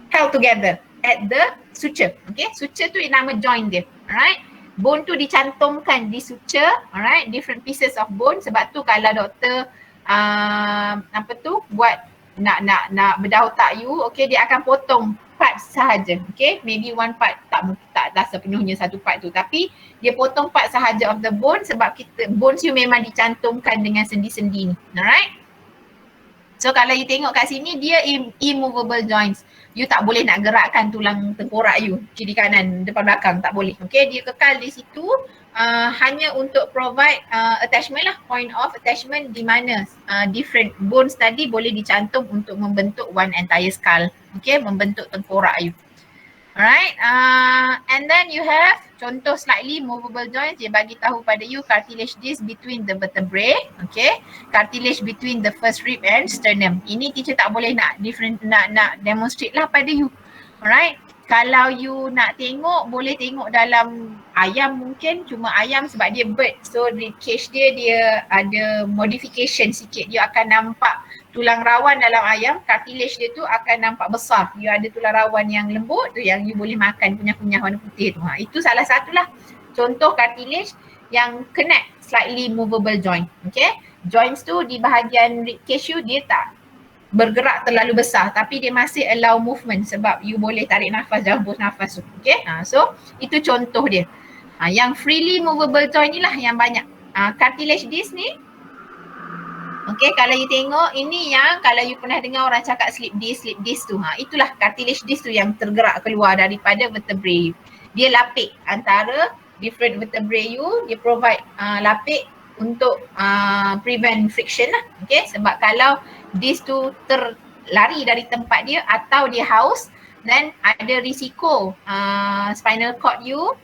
held together at the suture. Okay, suture tu nama joint dia. Alright, bone tu dicantumkan di suture. Alright, different pieces of bone. Sebab tu kalau doktor buat nak bedah otak you, okay, dia akan potong part sahaja, okay, maybe one part, tak sepenuhnya satu part tu, tapi dia potong part sahaja of the bone sebab bones you memang dicantumkan dengan sendi-sendi ni, alright. So kalau you tengok kat sini dia immovable joints. You tak boleh nak gerakkan tulang tengkorak you kiri kanan depan belakang, tak boleh. Okay, dia kekal di situ hanya untuk provide attachment lah, point of attachment di mana different bones tadi boleh dicantum untuk membentuk one entire skull. Okay, membentuk tengkorak you. Alright, and then you have contoh slightly movable joints. Dia bagi tahu pada you cartilage disc between the vertebrae, okay, cartilage between the first rib and sternum. Ini teacher tak boleh nak demonstrate lah pada you. Alright, kalau you nak tengok, boleh tengok dalam ayam mungkin, cuma ayam sebab dia bird, so rib cage dia ada modification sikit. You akan nampak tulang rawan dalam ayam, cartilage dia tu akan nampak besar. You ada tulang rawan yang lembut tu yang you boleh makan, kunyah-kunyah warna putih tu. Itu salah satulah contoh cartilage yang connect slightly movable joint. Okay, joints tu di bahagian rib cage you dia tak bergerak terlalu besar tapi dia masih allow movement sebab you boleh tarik nafas dan hembus nafas tu. Okay, so itu contoh dia. Yang freely movable joint ni lah yang banyak. Cartilage disc ni, okay, kalau you tengok ini yang kalau you pernah dengar orang cakap slip disc tu, itulah cartilage disc tu yang tergerak keluar daripada vertebrae. Dia lapik antara different vertebrae you, dia provide lapik untuk prevent friction lah. Okay, sebab kalau disc tu terlari dari tempat dia atau dia haus, then ada risiko spinal cord you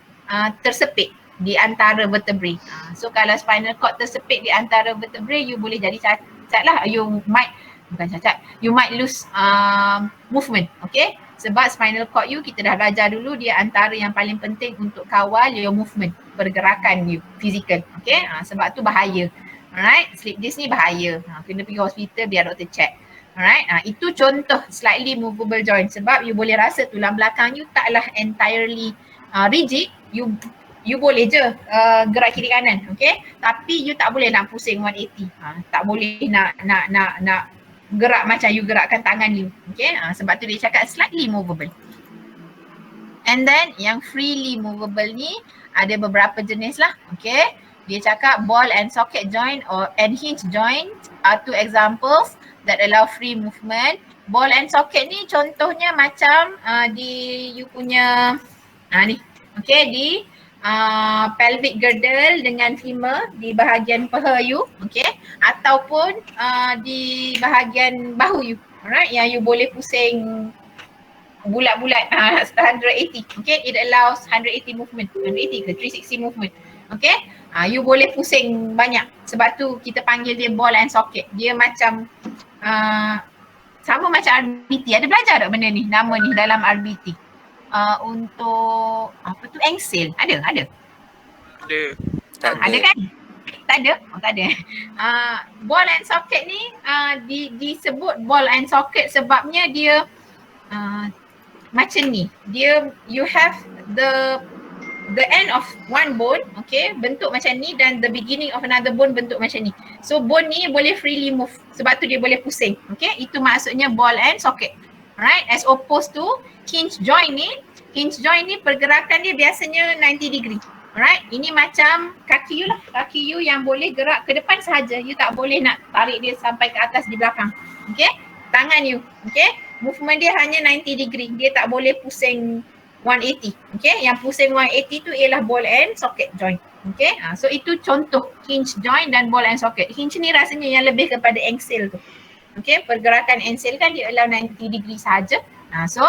tersepit di antara vertebrae. So kalau spinal cord tersepit di antara vertebrae, you boleh jadi cacat lah. You might lose movement, okay? Sebab spinal cord you, kita dah belajar dulu, dia antara yang paling penting untuk kawal your movement, pergerakan you, physical, okay? Sebab tu bahaya. Alright, slip disc ni bahaya. Kena pergi hospital biar doktor check. Alright, itu contoh slightly movable joint sebab you boleh rasa tulang belakang you taklah entirely rigid. You boleh je gerak kiri kanan, okay? Tapi you tak boleh nak pusing 180. Tak boleh nak gerak macam you gerakkan tangan you, okay? Sebab tu dia cakap slightly movable. And then yang freely movable ni ada beberapa jenis lah, okay? Dia cakap ball and socket joint and hinge joint are two examples that allow free movement. Ball and socket ni contohnya macam di you punya ni, okay, di pelvic girdle dengan femur di bahagian paha you, okay, ataupun di bahagian bahu you, alright, yang you boleh pusing bulat-bulat 180, okay, it allows 180 movement, 180 ke 360 movement, okay. You boleh pusing banyak, sebab tu kita panggil dia ball and socket. Dia macam sama macam RBT. Ada belajar tak benda ni, nama ni dalam RBT? Untuk apa tu, ankle? Ada? Ada. Tak Ada kan? Tak ada? Oh, tak ada. Ball and socket ni disebut ball and socket sebabnya dia macam ni. Dia, you have the end of one bone, okay, bentuk macam ni, dan the beginning of another bone bentuk macam ni. So bone ni boleh freely move, sebab tu dia boleh pusing, okay. Itu maksudnya ball and socket, alright. As opposed to hinge joint ni pergerakan dia biasanya 90 degree, alright. Ini macam kaki you lah, kaki you yang boleh gerak ke depan sahaja, you tak boleh nak tarik dia sampai ke atas di belakang, okay. Tangan you, okay, movement dia hanya 90 degree, dia tak boleh pusing 180, okay. Yang pusing 180 tu ialah ball and socket joint, okay. So itu contoh hinge joint dan ball and socket. Hinge ni rasanya yang lebih kepada ankle tu, okay. Pergerakan ankle kan dia allow 90 degree sahaja. So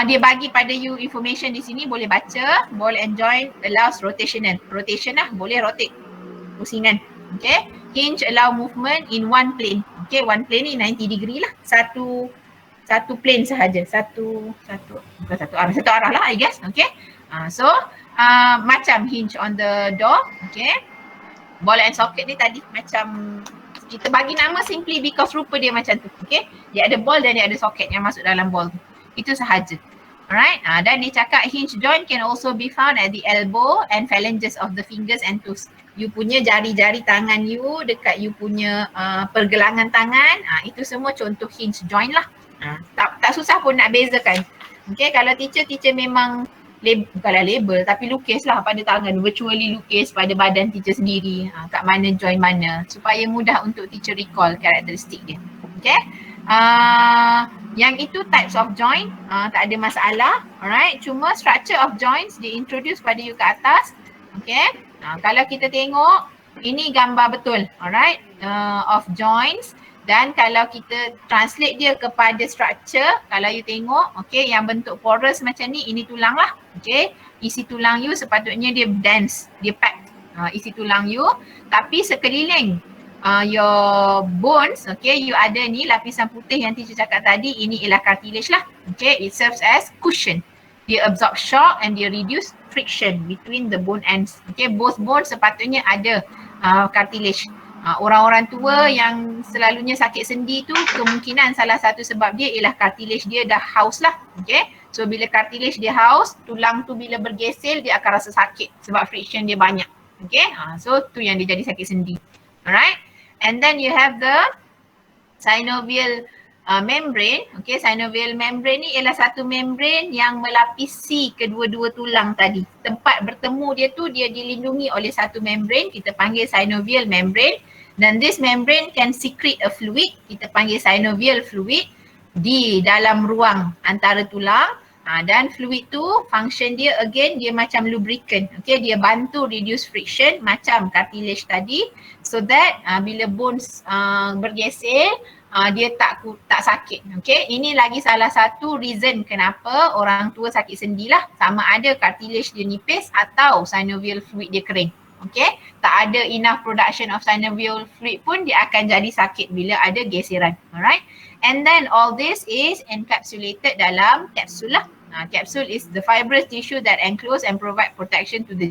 dia bagi pada you information di sini, boleh baca. Ball and joint allows rotation lah, boleh rotate, pusingan, okay. Hinge allow movement in one plane, okay. One plane ni 90 degree lah, satu plane sahaja, satu arah lah, I guess, okay. So macam hinge on the door, okay. Ball and socket ni tadi macam kita bagi nama simply because rupa dia macam tu, okay. Dia ada ball dan dia ada socket yang masuk dalam ball tu, itu sahaja. Alright, dan dia cakap hinge joint can also be found at the elbow and phalanges of the fingers and toes. You punya jari-jari tangan you dekat you punya pergelangan tangan, itu semua contoh hinge joint lah. Tak susah pun nak bezakan. Okay, kalau teacher memang bukanlah label tapi lukis lah pada tangan, virtually lukis pada badan teacher sendiri, kat mana joint mana, supaya mudah untuk teacher recall karakteristik dia. Okay. Yang itu types of joint, tak ada masalah. Alright, cuma structure of joints dia introduce pada you kat atas. Okay, kalau kita tengok ini gambar betul, alright, of joints. Dan kalau kita translate dia kepada structure, kalau you tengok, okay, yang bentuk porous macam ni, ini tulang lah. Okay, isi tulang you sepatutnya dia dense, dia packed, isi tulang you. Tapi sekeliling your bones, okay, you ada ni lapisan putih yang teacher cakap tadi, ini ialah cartilage lah. Okay, it serves as cushion. Dia absorb shock and dia reduce friction between the bone ends. Okay, both bones sepatutnya ada cartilage. Orang-orang tua yang selalunya sakit sendi tu, kemungkinan salah satu sebab dia ialah cartilage dia dah haus lah. Okay, so bila cartilage dia haus, tulang tu bila bergesel dia akan rasa sakit sebab friction dia banyak. Okay, so tu yang dia jadi sakit sendi. Alright, and then you have the synovial membrane. Okay, synovial membrane ni ialah satu membrane yang melapisi kedua-dua tulang tadi. Tempat bertemu dia tu dia dilindungi oleh satu membrane, kita panggil synovial membrane. Dan this membrane can secrete a fluid, kita panggil synovial fluid, di dalam ruang antara tulang. Dan fluid tu function dia again dia macam lubricant. Okay, dia bantu reduce friction macam cartilage tadi, so that bila bones bergesel dia tak sakit. Okay, ini lagi salah satu reason kenapa orang tua sakit sendi lah, sama ada cartilage dia nipis atau synovial fluid dia kering. Okay, tak ada enough production of synovial fluid pun dia akan jadi sakit bila ada geseran. Alright, and then all this is encapsulated dalam kapsul lah. Capsule is the fibrous tissue that enclose and provide protection to the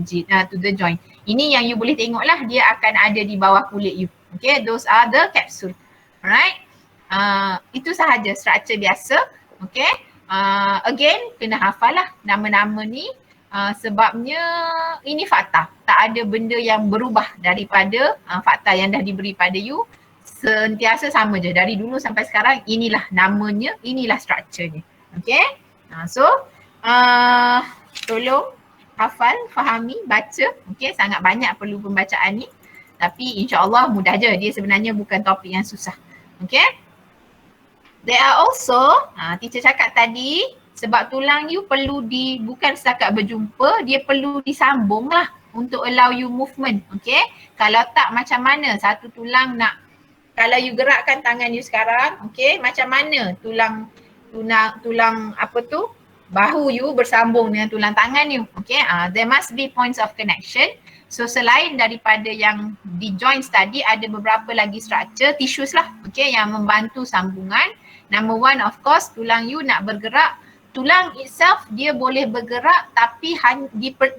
joint. Ini yang you boleh tengok lah, dia akan ada di bawah kulit you. Okay, those are the capsule. Alright, itu sahaja structure biasa. Okay, again kena hafal lah nama-nama ni, sebabnya ini fakta. Tak ada benda yang berubah daripada fakta yang dah diberi pada you. Sentiasa sama je dari dulu sampai sekarang, inilah namanya, inilah structure-nya. Okay, so tolong hafal, fahami, baca. Okay, sangat banyak perlu pembacaan ni, tapi insyaAllah mudah je. Dia sebenarnya bukan topik yang susah. Okay, there are also, teacher cakap tadi, sebab tulang you perlu bukan setakat berjumpa, dia perlu disambung lah untuk allow you movement. Okay, kalau tak macam mana satu tulang nak, kalau you gerakkan tangan you sekarang, okay, macam mana tulang apa tu, bahu you bersambung dengan tulang tangan you. Okay, there must be points of connection. So selain daripada yang di joints tadi, ada beberapa lagi structure, tissues lah, okay, yang membantu sambungan. Number one, of course, tulang you nak bergerak. Tulang itself dia boleh bergerak tapi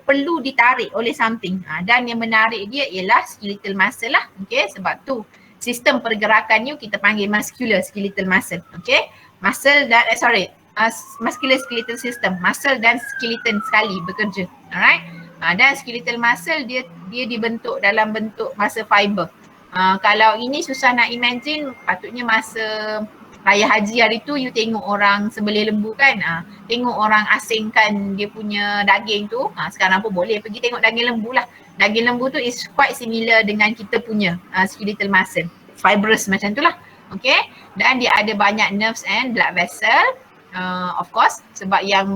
perlu ditarik oleh something. Dan yang menarik dia ialah skeletal muscle lah. Okay, sebab tu sistem pergerakan you kita panggil muscular skeletal muscle. Okay, muscle dan muscular skeletal system, muscle dan skeleton sekali bekerja. Alright, dan skeletal muscle dia dibentuk dalam bentuk muscle fiber. Kalau ini susah nak imagine, patutnya masa Raya Haji hari tu you tengok orang sembelih lembu kan, tengok orang asingkan dia punya daging tu, sekarang pun boleh pergi tengok daging lembu lah. Daging lembu tu is quite similar dengan kita punya skeletal muscle, fibrous macam tu lah. Okay, dan dia ada banyak nerves and blood vessel. Of course, sebab yang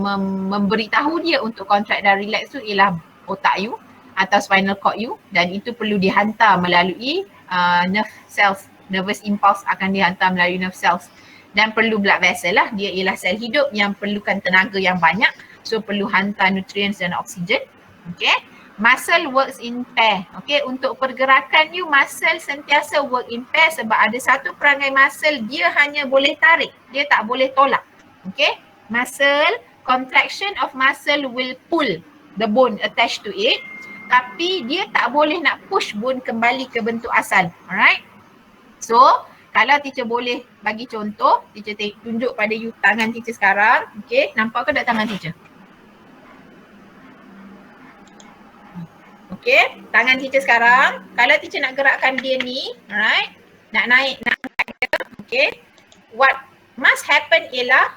memberitahu dia untuk contract dan relax tu ialah otak you atau spinal cord you, dan itu perlu dihantar melalui nerve cells. Nervous impulse akan dihantar melalui nerve cells, dan perlu blood vessel lah. Dia ialah sel hidup yang perlukan tenaga yang banyak, so perlu hantar nutrients dan oksigen. Okay, muscle works in pair. Okay, untuk pergerakan you, muscle sentiasa work in pair sebab ada satu perangai muscle dia hanya boleh tarik, dia tak boleh tolak. Okay, muscle, contraction of muscle will pull the bone attached to it, tapi dia tak boleh nak push bone kembali ke bentuk asal. Alright, so Kalau teacher boleh bagi contoh, teacher tunjuk pada you tangan teacher sekarang. Okay, nampak ke tak tangan teacher? Okay, tangan teacher sekarang. Kalau teacher nak gerakkan dia ni, alright, nak naik, nak angkat dia, okay. What must happen ialah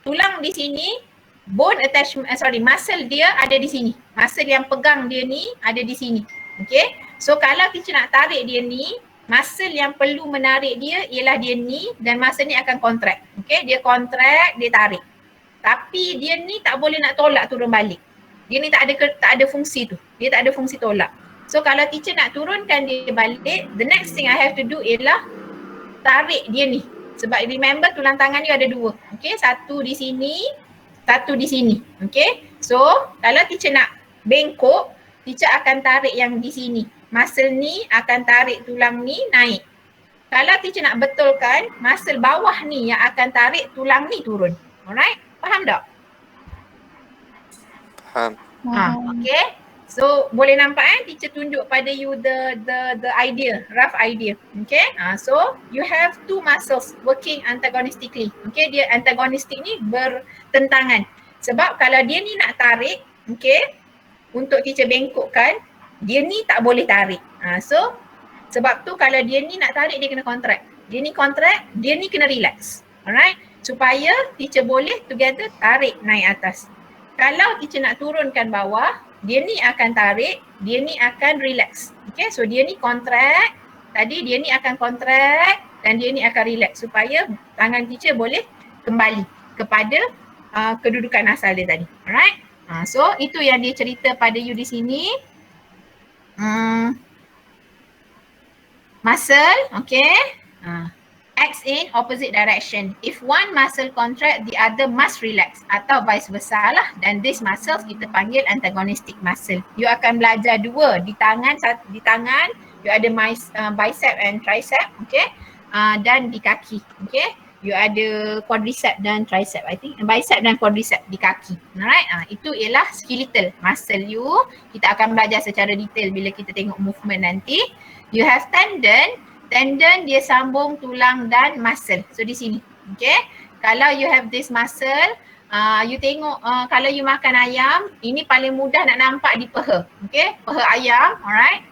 tulang di sini, bone attachment, muscle dia ada di sini. Muscle yang pegang dia ni ada di sini. Okay, so kalau teacher nak tarik dia ni, muscle yang perlu menarik dia ialah dia ni dan muscle ni akan contract. Okay, dia contract, dia tarik. Tapi dia ni tak boleh nak tolak turun balik. Dia ni tak ada fungsi tu. Dia tak ada fungsi tolak. So kalau teacher nak turunkan dia balik, the next thing I have to do ialah tarik dia ni. Sebab remember tulang tangan ni ada dua. Okay, satu di sini, satu di sini. Okay, so kalau teacher nak bengkok, teacher akan tarik yang di sini. Muscle ni akan tarik tulang ni naik. Kalau teacher nak betulkan, muscle bawah ni yang akan tarik tulang ni turun. Alright? Faham tak? Faham. Okay. So boleh nampak teacher tunjuk pada you the idea, rough idea. Okay. So you have two muscles working antagonistically. Okay, dia antagonistic ni bertentangan. Sebab kalau dia ni nak tarik, okay, untuk teacher bengkokkan, dia ni tak boleh tarik. So sebab tu kalau dia ni nak tarik, dia kena contract. Dia ni contract, dia ni kena relax. Alright? Supaya teacher boleh together tarik naik atas. Kalau teacher nak turunkan bawah, dia ni akan tarik, dia ni akan relax. Okay, so dia ni contract, tadi dia ni akan contract dan dia ni akan relax supaya tangan teacher boleh kembali kepada kedudukan asal dia tadi. Alright? So itu yang dia cerita pada you di sini. Muscle, okay, acts in opposite direction. If one muscle contract, the other must relax atau vice versa lah. Dan these muscles kita panggil antagonistic muscle. You akan belajar dua di tangan, you ada bicep and tricep, okay, dan di kaki, okay. You ada quadricep dan tricep, I think, bicep dan quadricep di kaki. Alright, itu ialah skeletal muscle you. Kita akan belajar secara detail bila kita tengok movement nanti. You have tendon. Tendon dia sambung tulang dan muscle. So di sini, okay. Kalau you have this muscle, you tengok kalau you makan ayam, ini paling mudah nak nampak di peha, okay. Peha ayam, alright.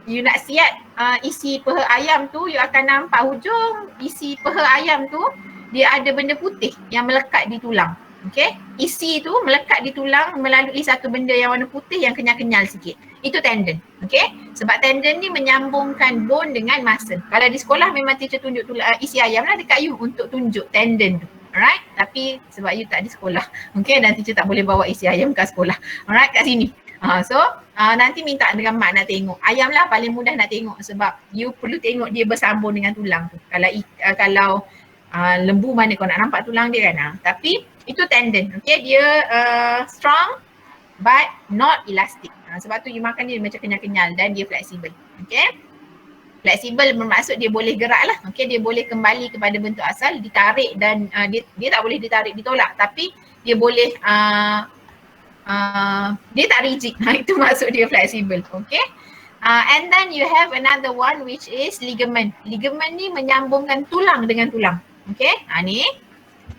You nak siap isi peha ayam tu, you akan nampak hujung isi peha ayam tu, dia ada benda putih yang melekat di tulang. Okay, isi tu melekat di tulang melalui satu benda yang warna putih yang kenyal-kenyal sikit. Itu tendon. Okay, sebab tendon ni menyambungkan bone dengan muscle. Kalau di sekolah memang teacher tunjuk isi ayam lah dekat you untuk tunjuk tendon tu. Alright, tapi sebab you tak di sekolah, okay, dan teacher tak boleh bawa isi ayam kat sekolah. Alright, kat sini. So nanti minta dengan mak nak tengok. Ayam lah paling mudah nak tengok sebab you perlu tengok dia bersambung dengan tulang tu. Kalau lembu mana kau nak nampak tulang dia kan. Tapi itu tendon, okay, dia strong but not elastic. Sebab tu you makan dia macam kenyal-kenyal dan dia fleksibel, okay. Fleksibel bermaksud dia boleh gerak lah, okay, dia boleh kembali kepada bentuk asal, ditarik dan dia tak boleh ditarik, ditolak, tapi dia boleh dia tak rigid. Itu maksud dia fleksibel, okay. And then you have another one which is ligament. Ligament ni menyambungkan tulang dengan tulang, okay. Ni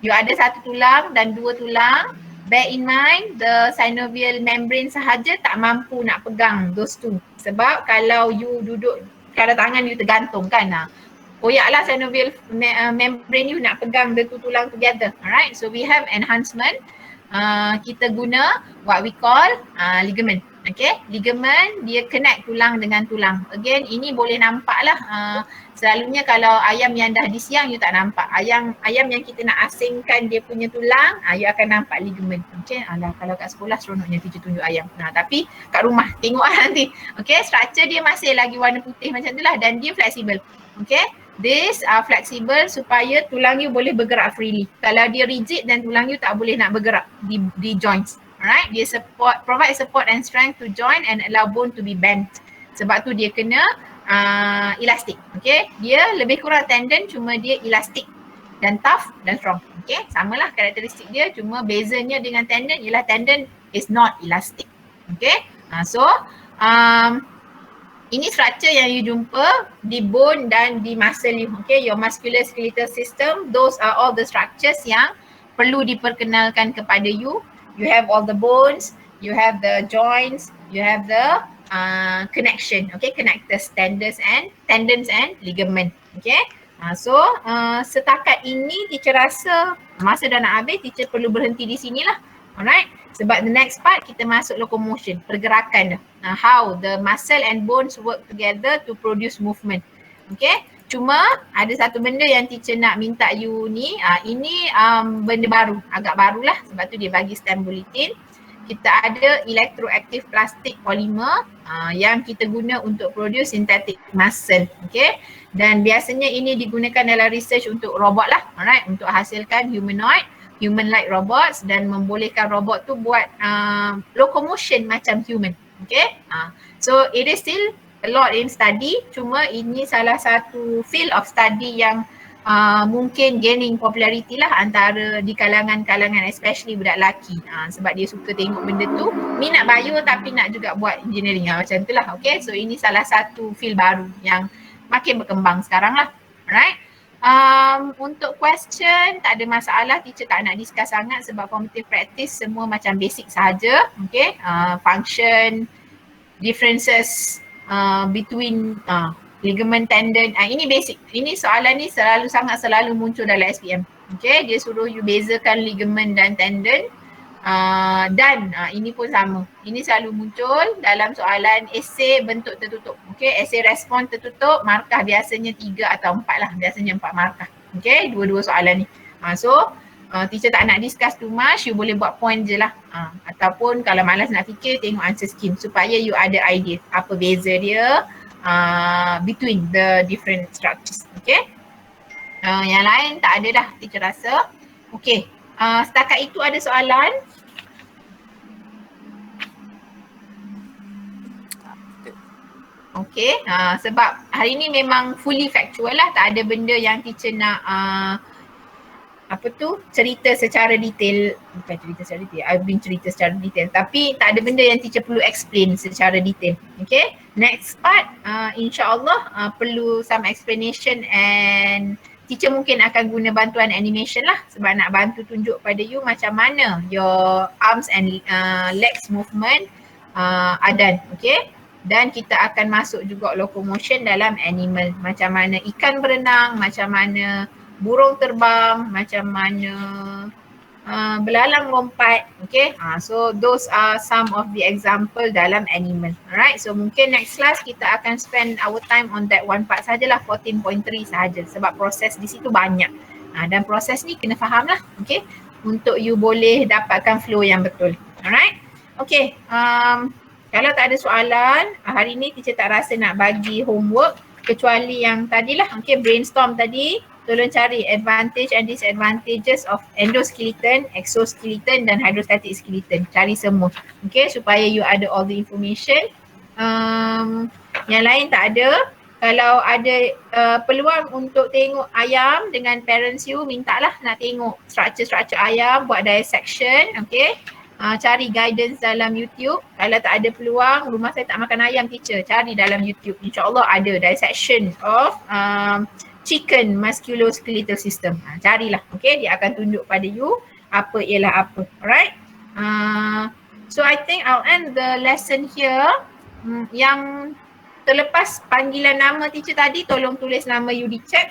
you ada satu tulang dan dua tulang. Bear in mind the synovial membrane sahaja tak mampu nak pegang those two. Sebab kalau you duduk, kalau tangan you tergantung kan, koyaklah synovial membrane you nak pegang the two tulang together. Alright, so we have enhancement. Kita guna what we call ligament. Okay, ligament dia connect tulang dengan tulang. Again, ini boleh nampak lah. Selalunya kalau ayam yang dah disiang you tak nampak. Ayam yang kita nak asingkan dia punya tulang, you akan nampak ligament. Okay, kalau kat sekolah seronoknya teacher tunjuk ayam. Tapi kat rumah tengok lah nanti. Okay, structure dia masih lagi warna putih macam tu lah dan dia fleksibel. Okay, this fleksibel supaya tulang you boleh bergerak freely. Kalau dia rigid dan tulang you tak boleh nak bergerak di joints. Alright, dia provide support and strength to joint and allow bone to be bent. Sebab tu dia kena elastic. Okay, dia lebih kurang tendon, cuma dia elastic dan tough dan strong. Okay, samalah karakteristik dia, cuma bezanya dengan tendon ialah tendon is not elastic. Okay, so Ini structure yang you jumpa di bone dan di muscle you. Okay, your musculoskeletal system, those are all the structures yang perlu diperkenalkan kepada you. You have all the bones, you have the joints, you have the connection, okay, connectors, tendons and ligament. Okay, so setakat ini teacher rasa masa dah nak habis, teacher perlu berhenti di sinilah. Alright, sebab the next part kita masuk locomotion, pergerakan dah. How the muscle and bones work together to produce movement. Okay, cuma ada satu benda yang teacher nak minta you ni, ini benda baru, agak barulah sebab tu dia bagi STEM bulletin. Kita ada electroactive plastic polymer yang kita guna untuk produce synthetic muscle. Okay, dan biasanya ini digunakan dalam research untuk robot lah, alright, untuk hasilkan human-like robots dan membolehkan robot tu buat locomotion macam human. Okay, so it is still a lot in study, cuma ini salah satu field of study yang mungkin gaining popularity lah antara di kalangan especially budak lelaki, sebab dia suka tengok benda tu, minat bio tapi nak juga buat engineering, macam tu lah. Okay, so ini salah satu field baru yang makin berkembang sekarang lah. Alright, untuk question tak ada masalah, teacher tak nak discuss sangat sebab formative practice semua macam basic sahaja. Okay, function, differences between ligament, tendon, ini basic. Ini soalan ni selalu muncul dalam SPM. Okay, dia suruh you bezakan ligament dan tendon. Dan ini pun sama. Ini selalu muncul dalam soalan esei bentuk tertutup. Okay, esei respon tertutup, markah biasanya 3 atau 4 lah. Biasanya 4 markah. Okay, dua-dua soalan ni. So, teacher tak nak discuss too much, you boleh buat point je lah. Ataupun kalau malas nak fikir, tengok answer scheme supaya you ada idea apa beza dia between the different structures. Okay, yang lain tak ada dah teacher rasa. Okay, setakat itu ada soalan? Okay, sebab hari ni memang fully factual lah, tak ada benda yang teacher nak cerita secara detail. Bukan cerita secara detail, I've been cerita secara detail, tapi tak ada benda yang teacher perlu explain secara detail. Okay, next part insyaAllah perlu some explanation and teacher mungkin akan guna bantuan animation lah sebab nak bantu tunjuk pada you macam mana your arms and legs movement adan. Okay, dan kita akan masuk juga locomotion dalam animal, macam mana ikan berenang, macam mana burung terbang, macam mana belalang lompat. Okay, so those are some of the example dalam animal. Alright, so mungkin next class kita akan spend our time on that one part sajalah, 14.3 sahaja sebab proses di situ banyak. Dan proses ni kena faham lah, okay, untuk you boleh dapatkan flow yang betul. Alright, okay, kalau tak ada soalan, hari ni teacher tak rasa nak bagi homework kecuali yang tadilah, okay, brainstorm tadi. Tolong cari advantage and disadvantages of endoskeleton, exoskeleton dan hydrostatic skeleton. Cari semua. Okay, supaya you ada all the information. Yang lain tak ada. Kalau ada peluang untuk tengok ayam dengan parents you, mintalah nak tengok structure ayam, buat dissection. Okay, cari guidance dalam YouTube. Kalau tak ada peluang, rumah saya tak makan ayam teacher, cari dalam YouTube. InsyaAllah ada dissection of chicken musculoskeletal system. Carilah, okay, dia akan tunjuk pada you apa ialah apa. Alright, so I think I'll end the lesson here. Yang terlepas panggilan nama teacher tadi, tolong tulis nama you di chat.